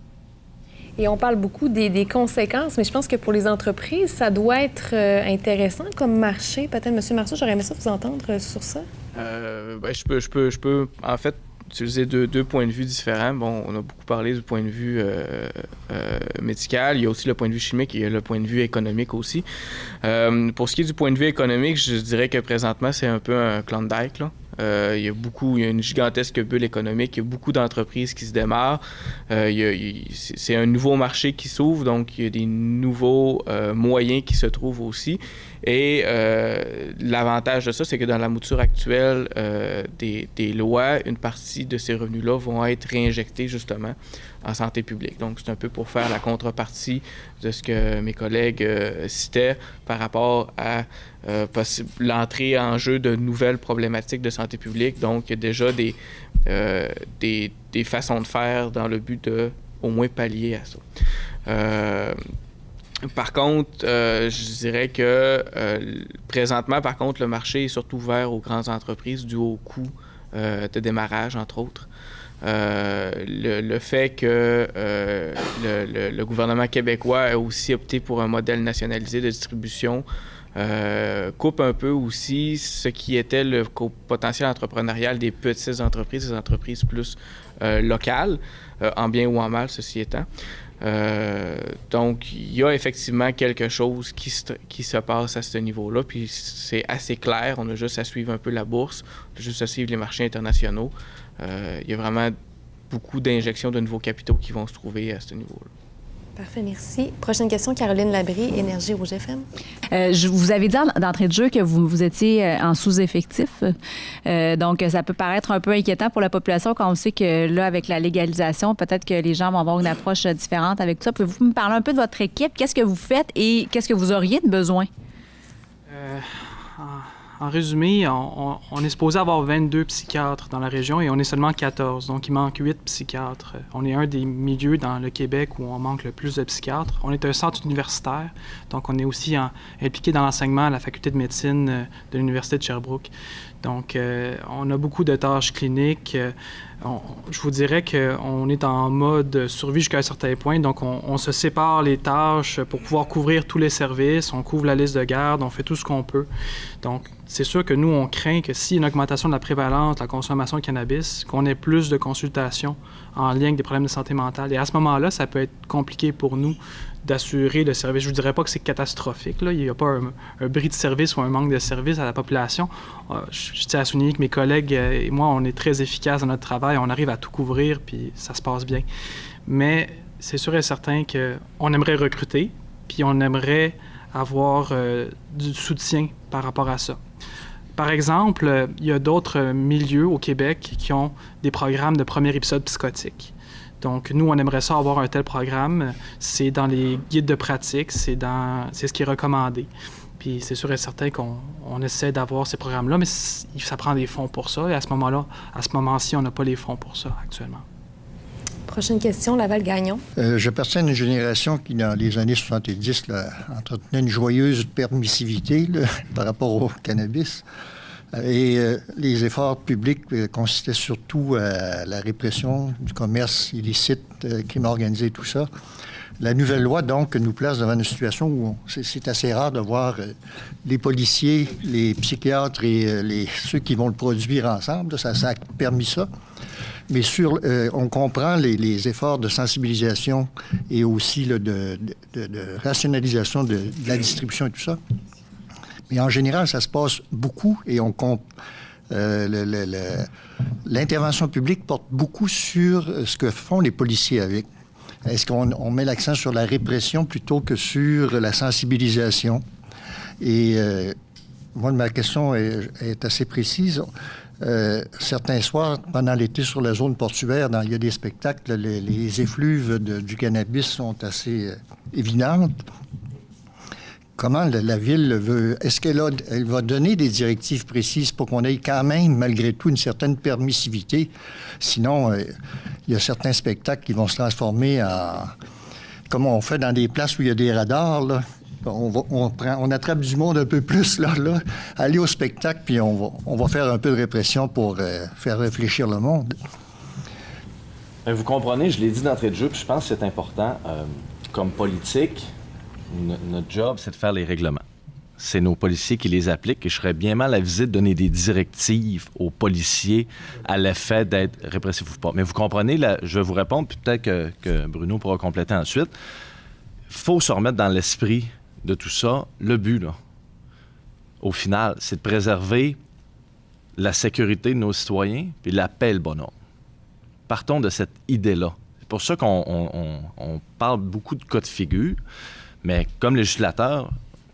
Et on parle beaucoup des conséquences, mais je pense que pour les entreprises, ça doit être intéressant comme marché. Peut-être, M. Marceau, j'aurais aimé ça vous entendre sur ça. Je peux, en fait, utiliser deux points de vue différents. Bon, on a beaucoup parlé du point de vue médical. Il y a aussi le point de vue chimique et le point de vue économique aussi. Pour ce qui est du point de vue économique, je dirais que présentement, c'est un peu un Klondike, là. Il y a une gigantesque bulle économique, il y a beaucoup d'entreprises qui se démarrent. C'est un nouveau marché qui s'ouvre, donc il y a des nouveaux moyens qui se trouvent aussi. Et l'avantage de ça, c'est que dans la mouture actuelle des lois, une partie de ces revenus-là vont être réinjectés justement en santé publique. Donc, c'est un peu pour faire la contrepartie de ce que mes collègues citaient par rapport à l'entrée en jeu de nouvelles problématiques de santé publique. Donc, il y a déjà des façons de faire dans le but de au moins pallier à ça. Par contre, je dirais que présentement, par contre, le marché est surtout ouvert aux grandes entreprises dû au coût de démarrage, entre autres. Le fait que le gouvernement québécois a aussi opté pour un modèle nationalisé de distribution coupe un peu aussi ce qui était le potentiel entrepreneurial des petites entreprises, des entreprises plus locales, en bien ou en mal, ceci étant. Donc, il y a effectivement quelque chose qui se passe à ce niveau-là, puis c'est assez clair. On a juste à suivre un peu la bourse, on a juste à suivre les marchés internationaux. Il y a vraiment beaucoup d'injections de nouveaux capitaux qui vont se trouver à ce niveau-là. Parfait, merci. Prochaine question, Caroline Labrie, Énergie Rouge FM. Vous avez dit d'entrée de jeu que vous étiez en sous-effectif. Donc, ça peut paraître un peu inquiétant pour la population quand on sait que là, avec la légalisation, peut-être que les gens vont avoir une approche différente avec tout ça. Pouvez-vous me parler un peu de votre équipe? Qu'est-ce que vous faites et qu'est-ce que vous auriez de besoin? En résumé, on est supposé avoir 22 psychiatres dans la région et on est seulement 14. Donc, il manque 8 psychiatres. On est un des milieux dans le Québec où on manque le plus de psychiatres. On est un centre universitaire, donc on est aussi impliqué dans l'enseignement à la faculté de médecine de l'Université de Sherbrooke. Donc, on a beaucoup de tâches cliniques. Je vous dirais qu'on est en mode survie jusqu'à un certain point. Donc, on se sépare les tâches pour pouvoir couvrir tous les services. On couvre la liste de garde, on fait tout ce qu'on peut. Donc, c'est sûr que nous, on craint que s'il y a une augmentation de la prévalence de la consommation de cannabis, qu'on ait plus de consultations en lien avec des problèmes de santé mentale. Et à ce moment-là, ça peut être compliqué pour nous d'assurer le service. Je ne vous dirais pas que c'est catastrophique, là. Il n'y a pas un bris de service ou un manque de service à la population. Je tiens à souligner que mes collègues et moi, on est très efficaces dans notre travail. On arrive à tout couvrir, puis ça se passe bien. Mais c'est sûr et certain qu'on aimerait recruter, puis on aimerait avoir du soutien par rapport à ça. Par exemple, il y a d'autres milieux au Québec qui ont des programmes de premier épisode psychotique. Donc, nous, on aimerait ça avoir un tel programme. C'est dans les guides de pratique, c'est ce qui est recommandé. Puis c'est sûr et certain qu'on essaie d'avoir ces programmes-là, mais ça prend des fonds pour ça. Et à ce moment-ci, on n'a pas les fonds pour ça actuellement. Prochaine question, Laval Gagnon. J'appartiens à une génération qui, dans les années 70, entretenait une joyeuse permissivité par rapport au cannabis. Et les efforts publics consistaient surtout à la répression du commerce illicite, crime organisé, tout ça. La nouvelle loi, donc, nous place devant une situation où c'est assez rare de voir les policiers, les psychiatres et ceux qui vont le produire ensemble. Ça a permis ça. Mais on comprend les efforts de sensibilisation et aussi de rationalisation de la distribution et tout ça. Mais en général, ça se passe beaucoup et l'intervention publique porte beaucoup sur ce que font les policiers avec. Est-ce qu'on met l'accent sur la répression plutôt que sur la sensibilisation? Et moi, ma question est assez précise. Certains soirs, pendant l'été, sur la zone portuaire, il y a des spectacles, les effluves du cannabis sont assez évidentes. Comment la Ville veut... Est-ce qu'elle va donner des directives précises pour qu'on ait quand même, malgré tout, une certaine permissivité? Sinon, il y a certains spectacles qui vont se transformer en... Comme on fait dans des places où il y a des radars, là. On attrape du monde un peu plus, là. Aller au spectacle, puis on va faire un peu de répression pour faire réfléchir le monde. Vous comprenez, je l'ai dit d'entrée de jeu, puis je pense que c'est important. Comme politique, notre job, c'est de faire les règlements. C'est nos policiers qui les appliquent et je serais bien mal avisé de donner des directives aux policiers à l'effet d'être répressifs ou pas. Mais vous comprenez, là, je vais vous répondre, puis peut-être que Bruno pourra compléter ensuite. Il faut se remettre dans l'esprit de tout ça. Le but, là, au final, c'est de préserver la sécurité de nos citoyens puis la paix et le bonheur. Partons de cette idée-là. C'est pour ça qu'on parle beaucoup de cas de figure, mais comme législateur,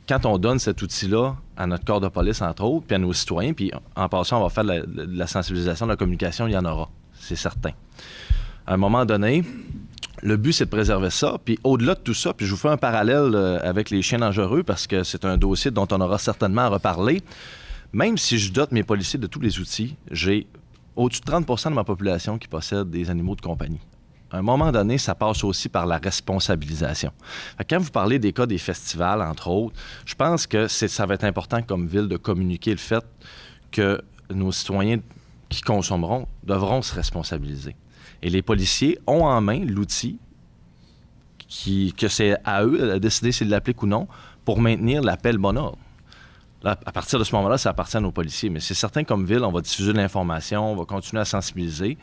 quand on donne cet outil-là à notre corps de police, entre autres, puis à nos citoyens, puis en passant, on va faire de la sensibilisation, de la communication, il y en aura, c'est certain. À un moment donné, le but, c'est de préserver ça. Puis au-delà de tout ça, puis je vous fais un parallèle avec les chiens dangereux, parce que c'est un dossier dont on aura certainement à reparler. Même si je dote mes policiers de tous les outils, j'ai au-dessus de 30 % de ma population qui possède des animaux de compagnie. À un moment donné, ça passe aussi par la responsabilisation. Quand vous parlez des cas des festivals, entre autres, je pense que ça va être important comme ville de communiquer le fait que nos citoyens qui consommeront devront se responsabiliser. Et les policiers ont en main l'outil que c'est à eux de décider s'ils l'appliquent ou non pour maintenir la paix et le bon ordre. Là, à partir de ce moment-là, ça appartient à nos policiers. Mais c'est certain, comme ville, on va diffuser de l'information, on va continuer à sensibiliser.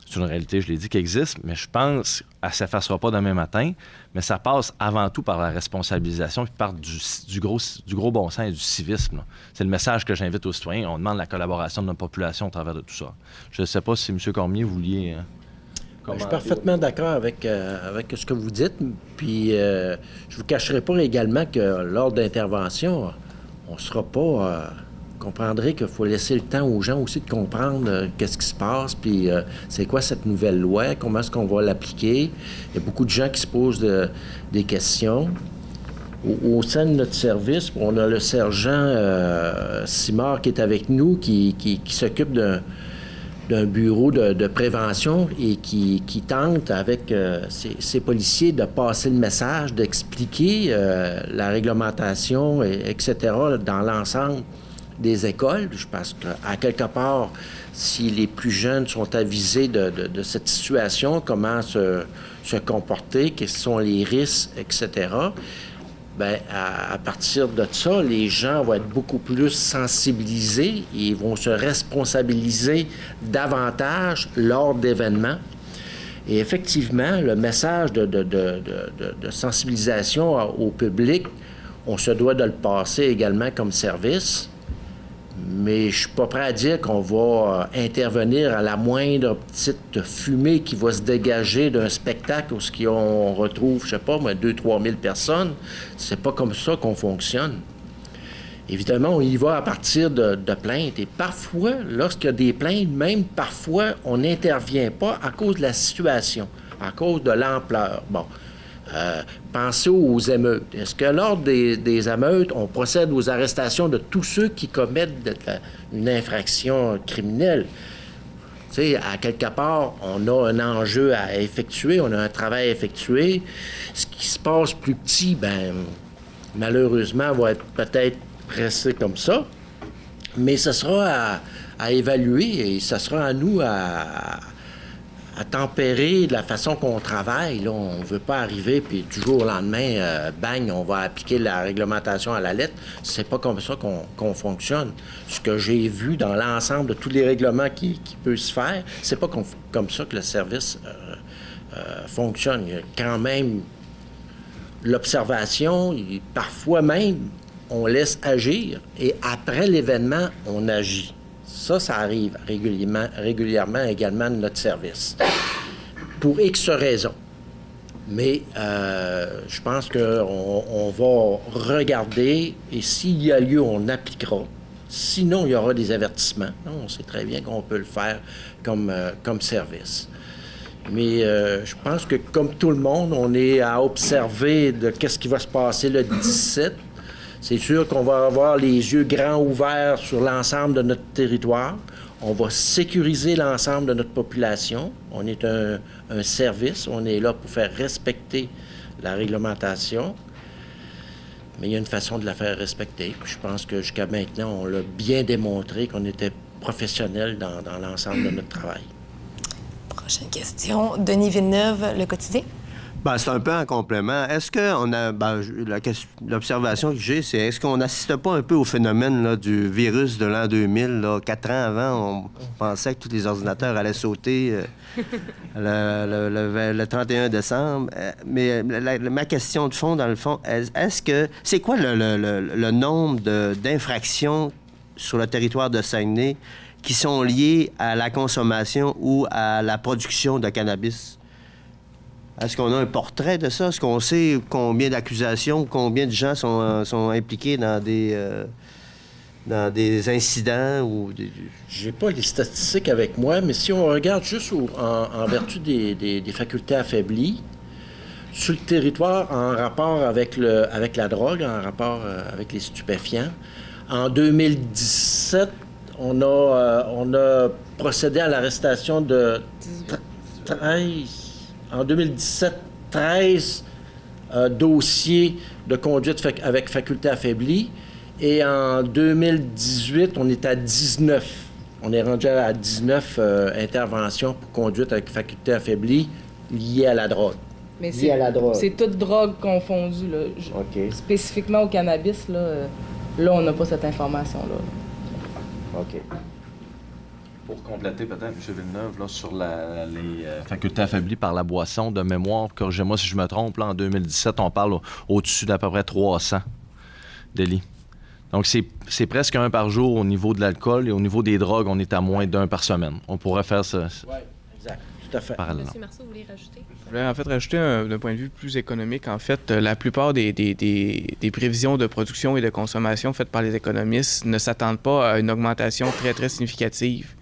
C'est une réalité, je l'ai dit, qui existe, mais je pense qu'elle ne s'effacera pas demain matin, mais ça passe avant tout par la responsabilisation puis par du gros bon sens et du civisme, là. C'est le message que j'invite aux citoyens. On demande la collaboration de notre population au travers de tout ça. Je ne sais pas si M. Cormier, vous vouliez... Je suis parfaitement d'accord avec ce que vous dites. Puis, je ne vous cacherai pas également que lors d'intervention, on ne sera pas... comprendrez qu'il faut laisser le temps aux gens aussi de comprendre qu'est-ce qui se passe, puis c'est quoi cette nouvelle loi, comment est-ce qu'on va l'appliquer. Il y a beaucoup de gens qui se posent des questions. Au sein de notre service, on a le sergent Simard qui est avec nous, qui s'occupe d'un bureau de prévention et qui tente avec ses policiers de passer le message, d'expliquer la réglementation, etc., dans l'ensemble des écoles. Je pense qu'à quelque part, si les plus jeunes sont avisés de cette situation, comment se comporter, quels sont les risques, etc., bien, à partir de ça, les gens vont être beaucoup plus sensibilisés et ils vont se responsabiliser davantage lors d'événements. Et effectivement, le message de sensibilisation au public, on se doit de le passer également comme service. Mais je ne suis pas prêt à dire qu'on va intervenir à la moindre petite fumée qui va se dégager d'un spectacle où on retrouve, je ne sais pas, 2-3 000 personnes. C'est pas comme ça qu'on fonctionne. Évidemment, on y va à partir de plaintes. Et parfois, lorsqu'il y a des plaintes, même parfois, on n'intervient pas à cause de la situation, à cause de l'ampleur. Bon. Pensez aux émeutes. Est-ce que lors des émeutes, on procède aux arrestations de tous ceux qui commettent une infraction criminelle? Tu sais, à quelque part, on a un enjeu à effectuer, on a un travail à effectuer. Ce qui se passe plus petit, ben malheureusement, va être peut-être resté comme ça. Mais ce sera à évaluer et ce sera à nous à tempérer de la façon qu'on travaille. Là, on ne veut pas arriver, puis du jour au lendemain, bang, on va appliquer la réglementation à la lettre. C'est pas comme ça qu'on fonctionne. Ce que j'ai vu dans l'ensemble de tous les règlements qui peuvent se faire, c'est pas comme ça que le service fonctionne. Il y a quand même l'observation, parfois même, on laisse agir, et après l'événement, on agit. Ça arrive régulièrement également de notre service. Pour X raisons. Mais je pense qu'on va regarder et s'il y a lieu, on appliquera. Sinon, il y aura des avertissements. On sait très bien qu'on peut le faire comme service. Mais je pense que comme tout le monde, on est à observer de qu'est-ce qui va se passer le 17. C'est sûr qu'on va avoir les yeux grands ouverts sur l'ensemble de notre territoire. On va sécuriser l'ensemble de notre population. On est un service. On est là pour faire respecter la réglementation. Mais il y a une façon de la faire respecter. Je pense que jusqu'à maintenant, on l'a bien démontré qu'on était professionnels dans l'ensemble de notre travail. Prochaine question. Denis Villeneuve, Le Quotidien. Ben, c'est un peu en complément. Est-ce qu'on a... l'observation que j'ai, c'est est-ce qu'on n'assiste pas un peu au phénomène là, du virus de l'an 2000? Là, 4 ans avant, on pensait que tous les ordinateurs allaient sauter le 31 décembre. Mais ma question de fond, dans le fond, est-ce que... C'est quoi le nombre d'infractions sur le territoire de Saguenay qui sont liées à la consommation ou à la production de cannabis? Est-ce qu'on a un portrait de ça? Est-ce qu'on sait combien d'accusations, combien de gens sont impliqués dans des incidents? Ou Je n'ai pas les statistiques avec moi, mais si on regarde juste en vertu des facultés affaiblies, sur le territoire, en rapport avec la drogue, en rapport avec les stupéfiants, en 2017, on a procédé à l'arrestation de 13... En 2017, 13 dossiers de conduite avec faculté affaiblie. Et en 2018, on est à 19. On est rendu à 19 interventions pour conduite avec faculté affaiblie liées à la drogue. Mais c'est toute drogue confondue. Là. Okay. Spécifiquement au cannabis, là on n'a pas cette information-là. OK. Pour compléter peut-être, M. Villeneuve, là, sur les facultés affaiblies par la boisson, de mémoire, corrigez-moi si je me trompe, là, en 2017, on parle au-dessus d'à peu près 300 délits. Donc, c'est presque un par jour au niveau de l'alcool et au niveau des drogues, on est à moins d'un par semaine. On pourrait faire ça. Oui, exact. à fait. parallèlement. Monsieur Marceau, vous voulez rajouter? Je voulais en fait rajouter d'un point de vue plus économique. En fait, la plupart des prévisions de production et de consommation faites par les économistes ne s'attendent pas à une augmentation très, très significative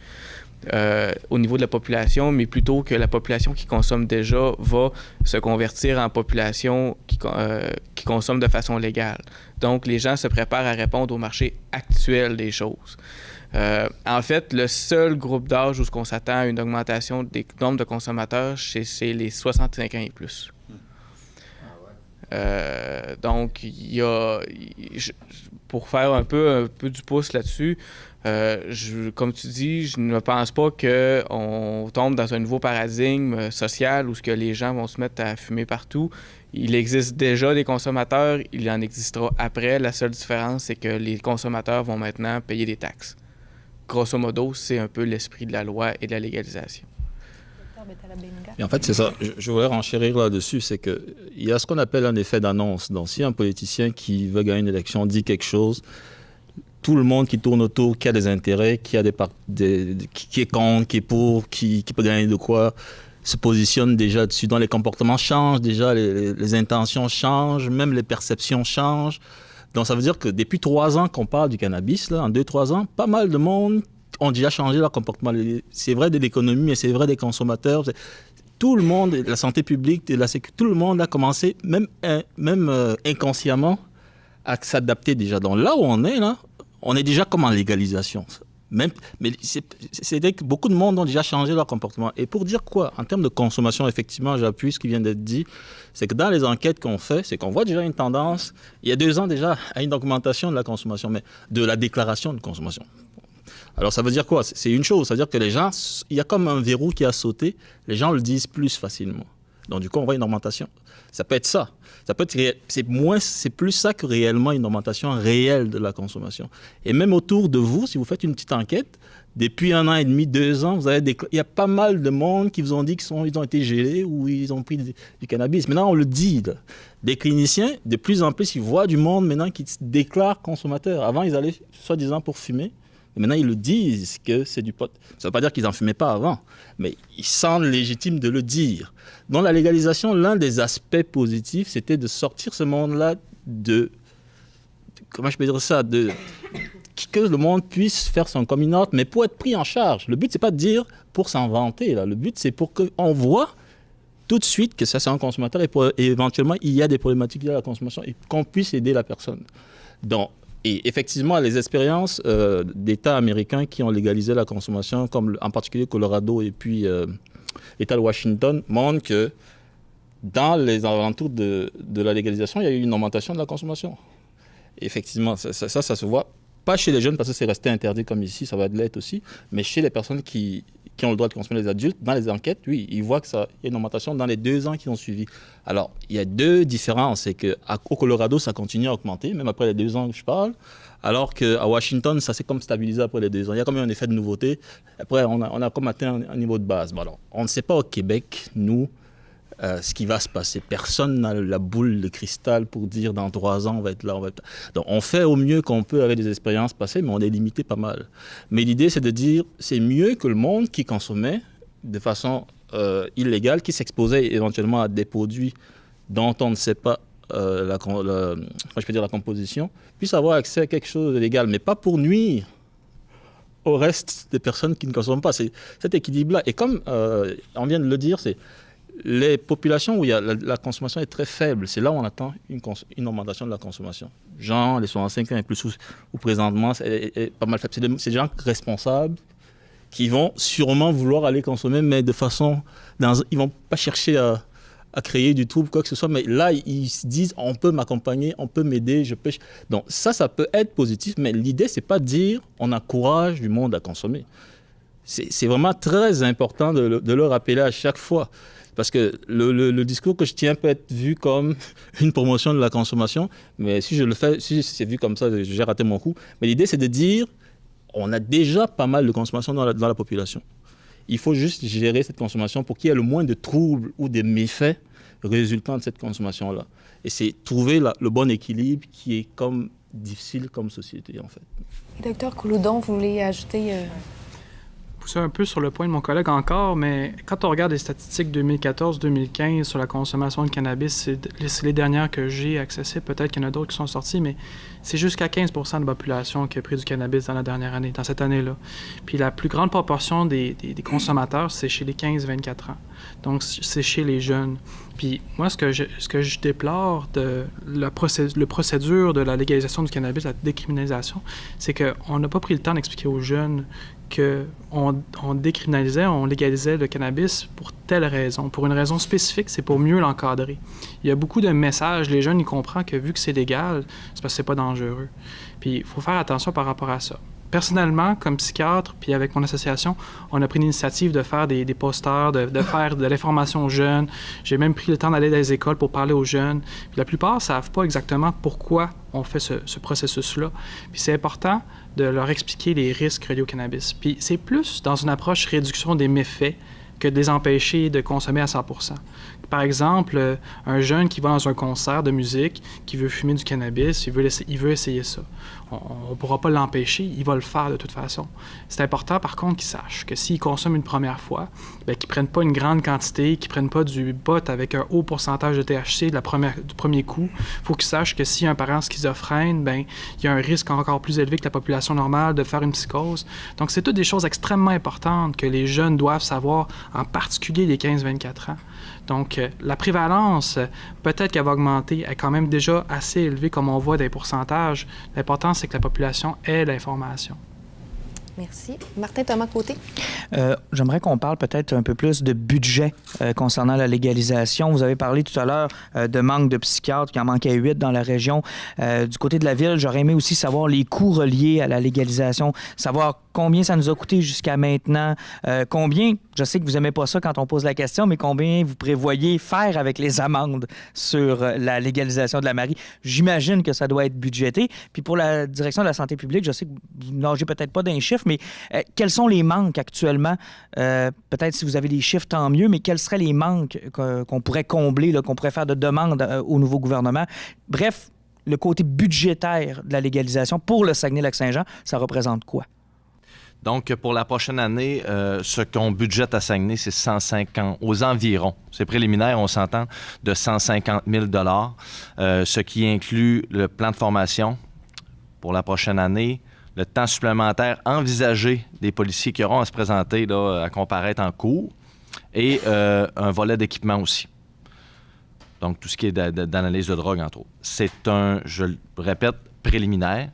au niveau de la population, mais plutôt que la population qui consomme déjà va se convertir en population qui consomme de façon légale. Donc, les gens se préparent à répondre au marché actuel des choses. En fait, le seul groupe d'âge où on s'attend à une augmentation des nombres de consommateurs, c'est les 65 ans et plus. Donc, pour faire un peu du pouce là-dessus, comme tu dis, je ne pense pas qu'on tombe dans un nouveau paradigme social où ce que les gens vont se mettre à fumer partout. Il existe déjà des consommateurs, il en existera après. La seule différence, c'est que les consommateurs vont maintenant payer des taxes. Grosso modo, c'est un peu l'esprit de la loi et de la légalisation. Et en fait, c'est ça. Je voudrais renchérir là-dessus. C'est qu'il y a ce qu'on appelle un effet d'annonce. Donc, si un politicien qui veut gagner une élection dit quelque chose, tout le monde qui tourne autour, qui a des intérêts, qui est contre, qui est pour, qui peut gagner de quoi, se positionne déjà dessus. Donc, les comportements changent déjà, les intentions changent, même les perceptions changent. Donc, ça veut dire que depuis 3 ans qu'on parle du cannabis, là, en 2-3 ans, pas mal de monde ont déjà changé leur comportement. C'est vrai de l'économie, mais c'est vrai des consommateurs. Tout le monde, la santé publique, la sécurité, tout le monde a commencé, même inconsciemment, à s'adapter déjà. Donc là où on est, là, on est déjà comme en légalisation. Mais c'est que beaucoup de monde ont déjà changé leur comportement. Et pour dire quoi? En termes de consommation, effectivement, j'appuie ce qui vient d'être dit, c'est que dans les enquêtes qu'on fait, c'est qu'on voit déjà une tendance, il y a 2 ans déjà, à une augmentation de la consommation, mais de la déclaration de consommation. Alors ça veut dire quoi? C'est une chose, ça veut dire que les gens, il y a comme un verrou qui a sauté, les gens le disent plus facilement. Donc du coup, on voit une augmentation. Ça peut être ça. Ça peut être c'est plus ça que réellement une augmentation réelle de la consommation. Et même autour de vous, si vous faites une petite enquête, depuis 1 an et demi, 2 ans, il y a pas mal de monde qui vous ont dit qu'ils ont été gelés ou ils ont pris du cannabis. Maintenant, on le dit. Là. Des cliniciens, de plus en plus, ils voient du monde maintenant qui se déclarent consommateurs. Avant, ils allaient soi-disant pour fumer. Et maintenant, ils le disent que c'est du pot. Ça ne veut pas dire qu'ils n'en fumaient pas avant, mais ils sentent légitime de le dire. Dans la légalisation, l'un des aspects positifs, c'était de sortir ce monde-là comment je peux dire ça, que le monde puisse faire son coming out, mais pour être pris en charge. Le but, c'est pas de dire pour s'en vanter. Là. Le but, c'est pour qu'on voit tout de suite que ça, c'est un consommateur et éventuellement, il y a des problématiques liées à la consommation et qu'on puisse aider la personne. Donc, et effectivement, les expériences d'États américains qui ont légalisé la consommation, comme en particulier Colorado et puis l'État de Washington, montrent que dans les alentours de la légalisation, il y a eu une augmentation de la consommation. Et effectivement, ça se voit, pas chez les jeunes parce que c'est resté interdit comme ici, ça va l'être aussi, mais chez les personnes qui ont le droit de consommer, les adultes, dans les enquêtes, oui, ils voient qu'il y a une augmentation dans les 2 ans qui ont suivi. Alors, il y a 2 différences. C'est qu'au Colorado, ça continue à augmenter, même après les 2 ans que je parle, alors qu'à Washington, ça s'est comme stabilisé après les 2 ans. Il y a quand même un effet de nouveauté. Après, on a comme atteint un niveau de base. Bon, alors, on ne sait pas au Québec, nous, ce qui va se passer. Personne n'a la boule de cristal pour dire dans 3 ans, on va être là, on va être là. Donc, on fait au mieux qu'on peut avec des expériences passées, mais on est limité pas mal. Mais l'idée, c'est de dire, c'est mieux que le monde qui consommait de façon illégale, qui s'exposait éventuellement à des produits dont on ne sait pas la composition, puisse avoir accès à quelque chose de légal, mais pas pour nuire au reste des personnes qui ne consomment pas. C'est cet équilibre-là. Et comme on vient de le dire, c'est les populations où la consommation est très faible, c'est là où on attend une augmentation de la consommation. Genre, les 65 ans et plus, où présentement, c'est pas mal faible. C'est des gens responsables qui vont sûrement vouloir aller consommer, mais de façon... ils ne vont pas chercher à créer du trouble, quoi que ce soit, mais là, ils se disent, on peut m'accompagner, on peut m'aider, je peux... Donc ça peut être positif, mais l'idée, c'est pas de dire, on encourage du monde à consommer. C'est vraiment très important de le rappeler à chaque fois. Parce que le discours que je tiens peut être vu comme une promotion de la consommation, mais si je le fais, si c'est vu comme ça, j'ai raté mon coup. Mais l'idée, c'est de dire, on a déjà pas mal de consommation dans la population. Il faut juste gérer cette consommation pour qu'il y ait le moins de troubles ou de méfaits résultant de cette consommation-là. Et c'est trouver le bon équilibre qui est comme difficile comme société, en fait. Docteur Couloudon, vous voulez ajouter... pousser un peu sur le point de mon collègue encore, mais quand on regarde les statistiques 2014-2015 sur la consommation de cannabis, c'est les dernières que j'ai accessibles. Peut-être qu'il y en a d'autres qui sont sorties, mais c'est jusqu'à 15 % de la population qui a pris du cannabis dans la dernière année, dans cette année-là. Puis la plus grande proportion des consommateurs, c'est chez les 15-24 ans. Donc, c'est chez les jeunes. Puis moi, ce que je déplore de la procédure de la légalisation du cannabis, la décriminalisation, c'est qu'on n'a pas pris le temps d'expliquer aux jeunes qu'on décriminalisait, on légalisait le cannabis pour telle raison. Pour une raison spécifique, c'est pour mieux l'encadrer. Il y a beaucoup de messages. Les jeunes, ils comprennent que vu que c'est légal, c'est parce que c'est pas dangereux. Puis il faut faire attention par rapport à ça. Personnellement, comme psychiatre, puis avec mon association, on a pris l'initiative de faire des posters, de faire de l'information aux jeunes. J'ai même pris le temps d'aller dans les écoles pour parler aux jeunes. Puis la plupart ne savent pas exactement pourquoi on fait ce processus-là. Puis c'est important de leur expliquer les risques reliés au cannabis. Puis c'est plus dans une approche réduction des méfaits que de les empêcher de consommer à 100 %. Par exemple, un jeune qui va dans un concert de musique, qui veut fumer du cannabis, il veut essayer ça. On ne pourra pas l'empêcher, il va le faire de toute façon. C'est important, par contre, qu'il sache que s'il consomme une première fois, bien, qu'il ne prenne pas une grande quantité, qu'il ne prenne pas du pot avec un haut pourcentage de THC du premier coup. Il faut qu'il sache que s'il y a un parent schizophrène, bien, il y a un risque encore plus élevé que la population normale de faire une psychose. Donc, c'est toutes des choses extrêmement importantes que les jeunes doivent savoir, en particulier les 15-24 ans. Donc, la prévalence, peut-être qu'elle va augmenter, elle est quand même déjà assez élevée, comme on voit des pourcentages. L'important, c'est que la population ait l'information. Merci. Martin Thomas-Côté. J'aimerais qu'on parle peut-être un peu plus de budget concernant la légalisation. Vous avez parlé tout à l'heure de manque de psychiatres, qu'il en manquait 8 dans la région. Du côté de la ville, j'aurais aimé aussi savoir les coûts reliés à la légalisation, savoir combien ça nous a coûté jusqu'à maintenant, combien, je sais que vous n'aimez pas ça quand on pose la question, mais combien vous prévoyez faire avec les amendes sur la légalisation de la Marie. J'imagine que ça doit être budgété. Puis pour la direction de la santé publique, je sais que vous n'agez peut-être pas d'un chiffre, mais quels sont les manques actuellement? Peut-être si vous avez des chiffres, tant mieux, mais quels seraient les manques qu'on pourrait combler, là, qu'on pourrait faire de demandes au nouveau gouvernement? Bref, le côté budgétaire de la légalisation pour le Saguenay-Lac-Saint-Jean, ça représente quoi? Donc, pour la prochaine année, ce qu'on budgète à Saguenay, c'est 150, aux environs. C'est préliminaire, on s'entend, de 150 000 $, ce qui inclut le plan de formation pour la prochaine année, le temps supplémentaire envisagé des policiers qui auront à se présenter, là, à comparaître en cours, et un volet d'équipement aussi. Donc, tout ce qui est d'analyse de drogue, entre autres. C'est je le répète, préliminaire.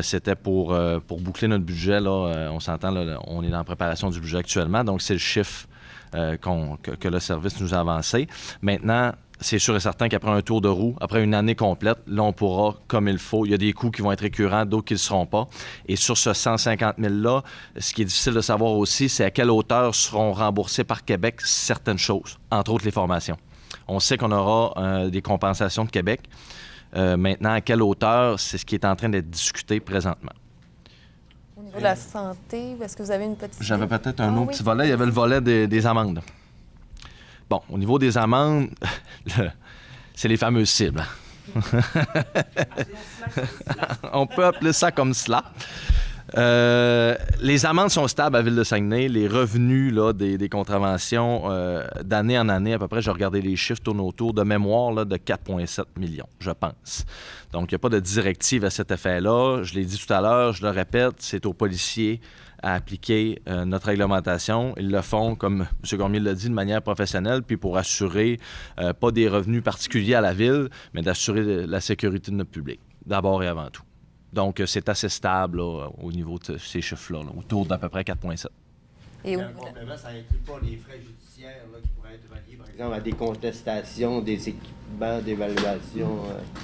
C'était pour boucler notre budget. Là, on s'entend, là, on est dans la préparation du budget actuellement, donc c'est le chiffre que le service nous a avancé. Maintenant, c'est sûr et certain qu'après un tour de roue, après une année complète, là, on pourra, comme il faut, il y a des coûts qui vont être récurrents, d'autres qui ne le seront pas. Et sur ce 150 000-là, ce qui est difficile de savoir aussi, c'est à quelle hauteur seront remboursées par Québec certaines choses, entre autres les formations. On sait qu'on aura des compensations de Québec. Maintenant, à quelle hauteur, c'est ce qui est en train d'être discuté présentement. Au niveau de la santé, est-ce que vous avez une petite... J'avais peut-être un autre petit volet. Il y avait le volet des amendes. Bon, au niveau des amendes, c'est les fameuses cibles. On peut appeler ça comme cela. Les amendes sont stables à Ville-de-Saguenay. Les revenus là, des contraventions, d'année en année, à peu près, j'ai regardé les chiffres, tournent autour de mémoire là, de 4,7 millions, je pense. Donc, il n'y a pas de directive à cet effet-là. Je l'ai dit tout à l'heure, je le répète, c'est aux policiers à appliquer notre réglementation. Ils le font, comme M. Cormier l'a dit, de manière professionnelle, puis pour assurer pas des revenus particuliers à la Ville, mais d'assurer la sécurité de notre public, d'abord et avant tout. Donc, c'est assez stable là, au niveau de ces chiffres-là, là, autour d'à peu près 4,7. Et un complément, ça n'inclut pas les frais judiciaires là, qui pourraient être reliés, par exemple, à des contestations, des équipements d'évaluation.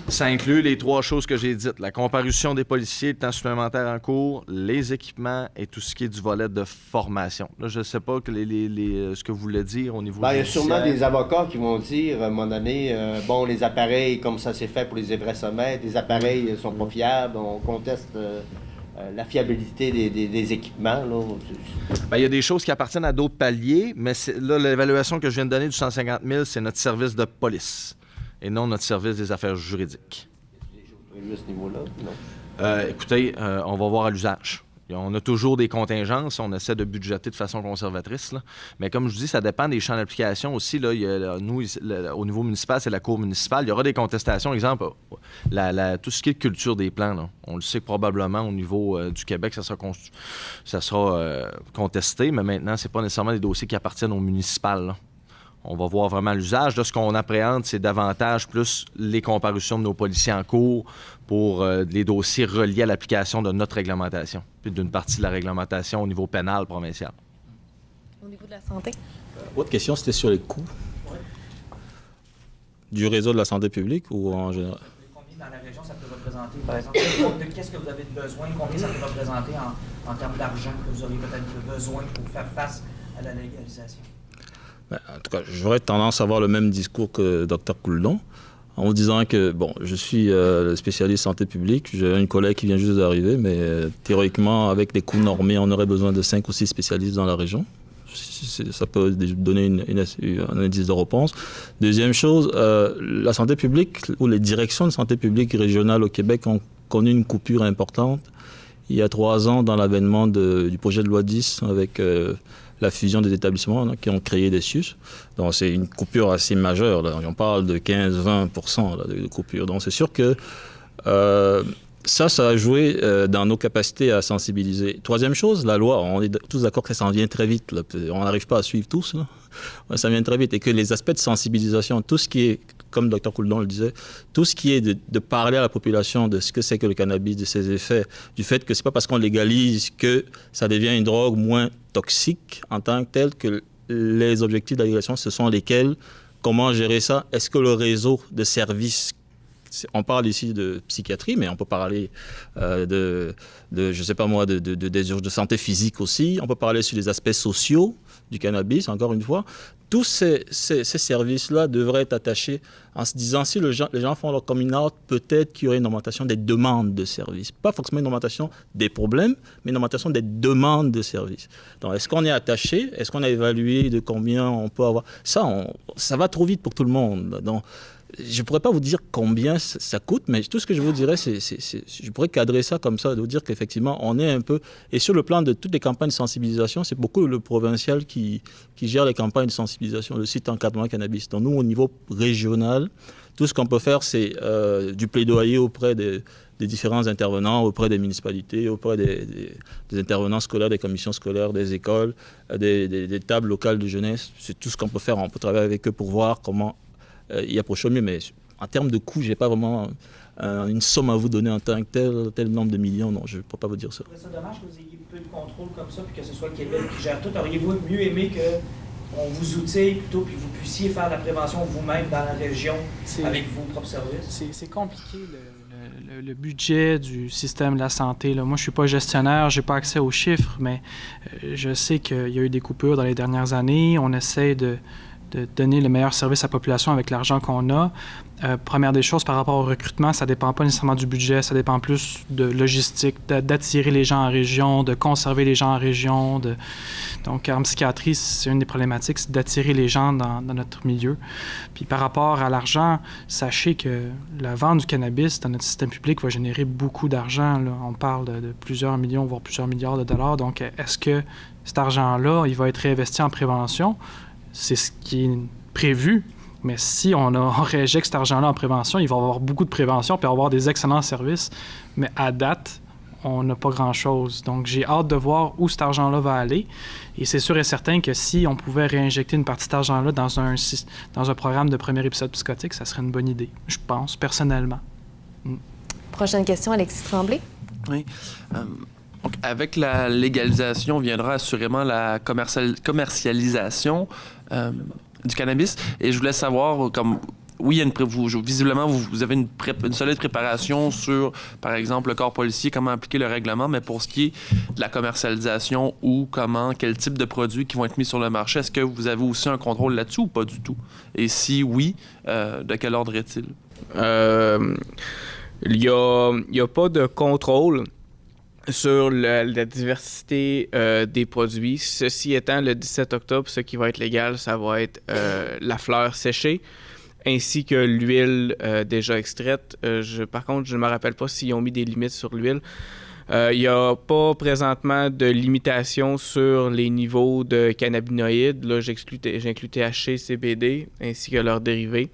Ça inclut les 3 choses que j'ai dites. La comparution des policiers, le temps supplémentaire en cours, les équipements et tout ce qui est du volet de formation. Là, je ne sais pas ce que vous voulez dire au niveau il y a sûrement des avocats qui vont dire, à un moment donné, bon, les appareils, comme ça s'est fait pour les évresomètres, les appareils ne sont pas fiables, on conteste... la fiabilité des équipements. Là. Bien, il y a des choses qui appartiennent à d'autres paliers, mais là, l'évaluation que je viens de donner du 150 000, c'est notre service de police et non notre service des affaires juridiques. Est-ce que des choses prévues à ce niveau-là? Non. Écoutez, on va voir à l'usage. On a toujours des contingences, on essaie de budgéter de façon conservatrice, là. Mais comme je dis, ça dépend des champs d'application aussi. Là, nous, au niveau municipal, c'est la cour municipale. Il y aura des contestations. Exemple, tout ce qui est culture des plans, là, on le sait que probablement au niveau du Québec, ça sera contesté, mais maintenant, c'est pas nécessairement des dossiers qui appartiennent aux municipales, là. On va voir vraiment l'usage. Là, ce qu'on appréhende, c'est davantage plus les comparutions de nos policiers en cours pour les dossiers reliés à l'application de notre réglementation, puis d'une partie de la réglementation au niveau pénal provincial. Au niveau de la santé? Autre question, c'était sur les coûts du réseau de la santé publique ou en général? Combien dans la région ça peut représenter, par exemple? Qu'est-ce que vous avez besoin? Combien ça peut représenter en termes d'argent que vous auriez peut-être besoin pour faire face à la légalisation? En tout cas, j'aurais tendance à avoir le même discours que Dr Couledon, en vous disant que, bon, je suis le spécialiste santé publique, j'ai une collègue qui vient juste d'arriver, mais théoriquement, avec des coûts normés, on aurait besoin de 5 ou 6 spécialistes dans la région. Ça peut donner un indice de réponse. Deuxième chose, la santé publique, ou les directions de santé publique régionales au Québec ont connu une coupure importante il y a 3 ans dans l'avènement du projet de loi 10 avec la fusion des établissements qui ont créé des CIUS. Donc c'est une coupure assez majeure. Là. On parle de 15-20% de coupure. Donc c'est sûr que ça a joué dans nos capacités à sensibiliser. Troisième chose, la loi, on est tous d'accord que ça en vient très vite. Là. On n'arrive pas à suivre tous. Là. Ça vient très vite. Et que les aspects de sensibilisation, tout ce qui est, comme Dr Couledon le disait, tout ce qui est de parler à la population de ce que c'est que le cannabis, de ses effets, du fait que c'est pas parce qu'on légalise que ça devient une drogue moins toxique en tant que telle, que les objectifs de la légalisation, ce sont lesquels, comment gérer ça, est-ce que le réseau de services, on parle ici de psychiatrie, mais on peut parler je sais pas moi, de santé physique aussi, on peut parler sur les aspects sociaux du cannabis, encore une fois. Tous ces services-là devraient être attachés en se disant, si les gens font leur coming out, peut-être qu'il y aurait une augmentation des demandes de services. Pas forcément une augmentation des problèmes, mais une augmentation des demandes de services. Donc, est-ce qu'on est attaché? Est-ce qu'on a évalué de combien on peut avoir? Ça va trop vite pour tout le monde. Donc, je ne pourrais pas vous dire combien ça coûte, mais tout ce que je vous dirais, je pourrais cadrer ça comme ça, de vous dire qu'effectivement, on est un peu... Et sur le plan de toutes les campagnes de sensibilisation, c'est beaucoup le provincial qui gère les campagnes de sensibilisation, le site encadrement cannabis. Donc nous, au niveau régional, tout ce qu'on peut faire, c'est du plaidoyer auprès des différents intervenants, auprès des municipalités, auprès des intervenants scolaires, des commissions scolaires, des écoles, des tables locales de jeunesse. C'est tout ce qu'on peut faire. On peut travailler avec eux pour voir comment y approcher au mieux, mais en termes de coûts, je n'ai pas vraiment une somme à vous donner en tant que tel nombre de millions. Non, je ne peux pas vous dire ça. C'est dommage que vous ayez peu de contrôle comme ça, puis que ce soit le Québec qui gère tout. Auriez-vous mieux aimé qu'on vous outille plutôt, puis vous puissiez faire de la prévention vous-même dans la région avec vos propres services? C'est compliqué, le budget du système de la santé. Là. Moi, je ne suis pas gestionnaire, je n'ai pas accès aux chiffres, mais je sais qu'il y a eu des coupures dans les dernières années. On essaie de donner le meilleur service à la population avec l'argent qu'on a. Première des choses, par rapport au recrutement, ça ne dépend pas nécessairement du budget, ça dépend plus de logistique, d'attirer les gens en région, de conserver les gens en région. Donc, en psychiatrie, c'est une des problématiques, c'est d'attirer les gens dans notre milieu. Puis par rapport à l'argent, sachez que la vente du cannabis dans notre système public va générer beaucoup d'argent. Là. On parle de plusieurs millions, voire plusieurs milliards de dollars. Donc, est-ce que cet argent-là, il va être réinvesti en prévention? C'est ce qui est prévu, mais si on réinjecte cet argent-là en prévention, il va y avoir beaucoup de prévention puis avoir des excellents services. Mais à date, on n'a pas grand-chose. Donc, j'ai hâte de voir où cet argent-là va aller. Et c'est sûr et certain que si on pouvait réinjecter une partie de cet argent-là dans un programme de premier épisode psychotique, ça serait une bonne idée, je pense, personnellement. Prochaine question, Alexis Tremblay. Oui. Donc, avec la légalisation viendra assurément la commercialisation du cannabis. Et je voulais savoir, oui, il y a visiblement, vous avez une solide préparation sur, par exemple, le corps policier, comment appliquer le règlement, mais pour ce qui est de la commercialisation ou quel type de produits qui vont être mis sur le marché, est-ce que vous avez aussi un contrôle là-dessus ou pas du tout? Et si oui, de quel ordre est-il? Il y a pas de contrôle sur la diversité des produits. Ceci étant, le 17 octobre, ce qui va être légal, ça va être la fleur séchée, ainsi que l'huile déjà extraite. Par contre, je ne me rappelle pas s'ils ont mis des limites sur l'huile. Il n'y a pas présentement de limitation sur les niveaux de cannabinoïdes. Là, j'inclus THC, CBD ainsi que leurs dérivés.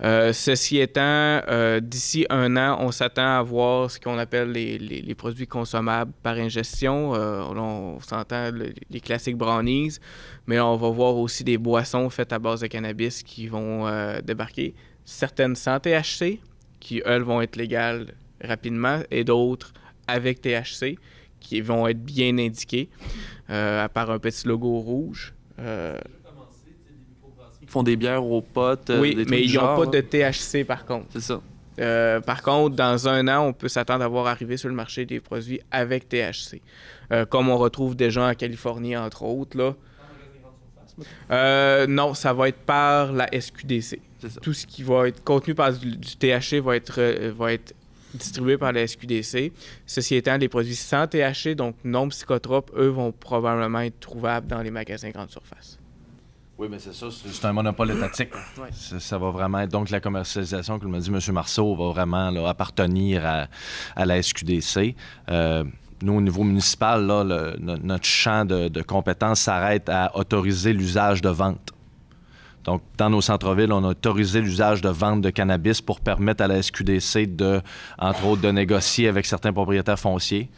Ceci étant, d'ici 1 an, on s'attend à voir ce qu'on appelle les produits consommables par ingestion. On s'entend les classiques brownies, mais on va voir aussi des boissons faites à base de cannabis qui vont débarquer. Certaines sans THC, qui, elles, vont être légales rapidement, et d'autres avec THC, qui vont être bien indiquées, par un petit logo rouge. Ils font des bières aux potes. Oui, des trucs mais ils n'ont genre, pas de THC par contre. C'est ça. Par contre, dans 1 an, on peut s'attendre à voir arriver sur le marché des produits avec THC. Comme on retrouve déjà en Californie, entre autres. Là. Non, ça va être par la SQDC. Tout ce qui va être contenu par du THC va être distribué par la SQDC. Ceci étant, les produits sans THC, donc non psychotropes, eux, vont probablement être trouvables dans les magasins grande surface. Oui, mais c'est ça, c'est un monopole étatique. Ouais. Ça va vraiment être, donc la commercialisation, comme l'a dit M. Marceau, va vraiment là, appartenir à la SQDC. Nous, au niveau municipal, là, notre champ de compétences s'arrête à autoriser l'usage de vente. Donc, dans nos centres-villes, on a autorisé l'usage de vente de cannabis pour permettre à la SQDC entre autres, de négocier avec certains propriétaires fonciers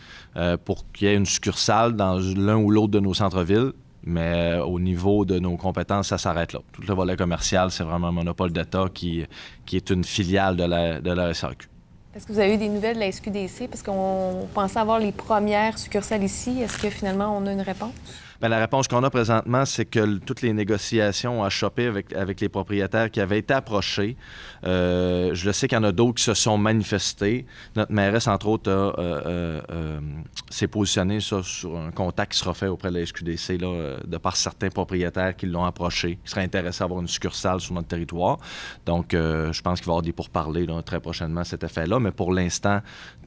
pour qu'il y ait une succursale dans l'un ou l'autre de nos centres-villes. Mais au niveau de nos compétences, ça s'arrête là. Tout le volet commercial, c'est vraiment un monopole d'État qui est une filiale de la SAQ. Est-ce que vous avez eu des nouvelles de la SQDC? Parce qu'on pensait avoir les premières succursales ici. Est-ce que finalement, on a une réponse? Bien, la réponse qu'on a présentement, c'est que toutes les négociations à choper avec les propriétaires qui avaient été approchés, je le sais qu'il y en a d'autres qui se sont manifestés. Notre mairesse, entre autres, s'est positionnée sur un contact qui sera fait auprès de la SQDC là, de par certains propriétaires qui l'ont approché, qui seraient intéressés à avoir une succursale sur notre territoire. Donc, je pense qu'il va y avoir des pourparlers là, très prochainement à cet effet-là. Mais pour l'instant,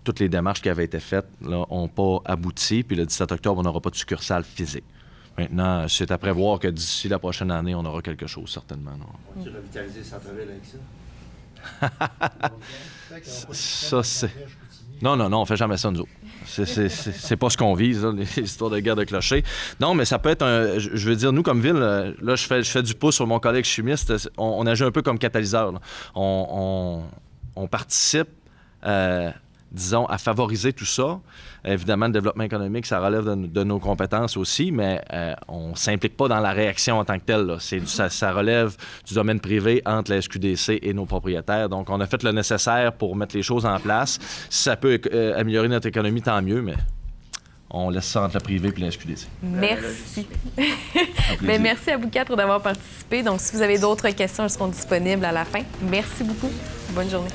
toutes les démarches qui avaient été faites n'ont pas abouti. Puis le 17 octobre, on n'aura pas de succursale physique. Maintenant, c'est à prévoir que d'ici la prochaine année, on aura quelque chose, certainement. On va revitaliser le centre-ville avec ça? Ça, c'est... Non, on fait jamais ça, nous autres. C'est pas ce qu'on vise, là, les histoires de guerre de clocher. Non, mais ça peut être un... Je veux dire, nous, comme ville, là, je fais du pouce sur mon collègue chimiste. On agit un peu comme catalyseur. Là. On participe... disons, à favoriser tout ça. Évidemment, le développement économique, ça relève de nos compétences aussi, mais on ne s'implique pas dans la réaction en tant que telle. Là. Ça relève du domaine privé entre la SQDC et nos propriétaires. Donc, on a fait le nécessaire pour mettre les choses en place. Si ça peut améliorer notre économie, tant mieux, mais on laisse ça entre le privé et la SQDC. Merci. Bien, merci à vous 4 d'avoir participé. Donc, si vous avez d'autres questions, elles seront disponibles à la fin. Merci beaucoup. Bonne journée.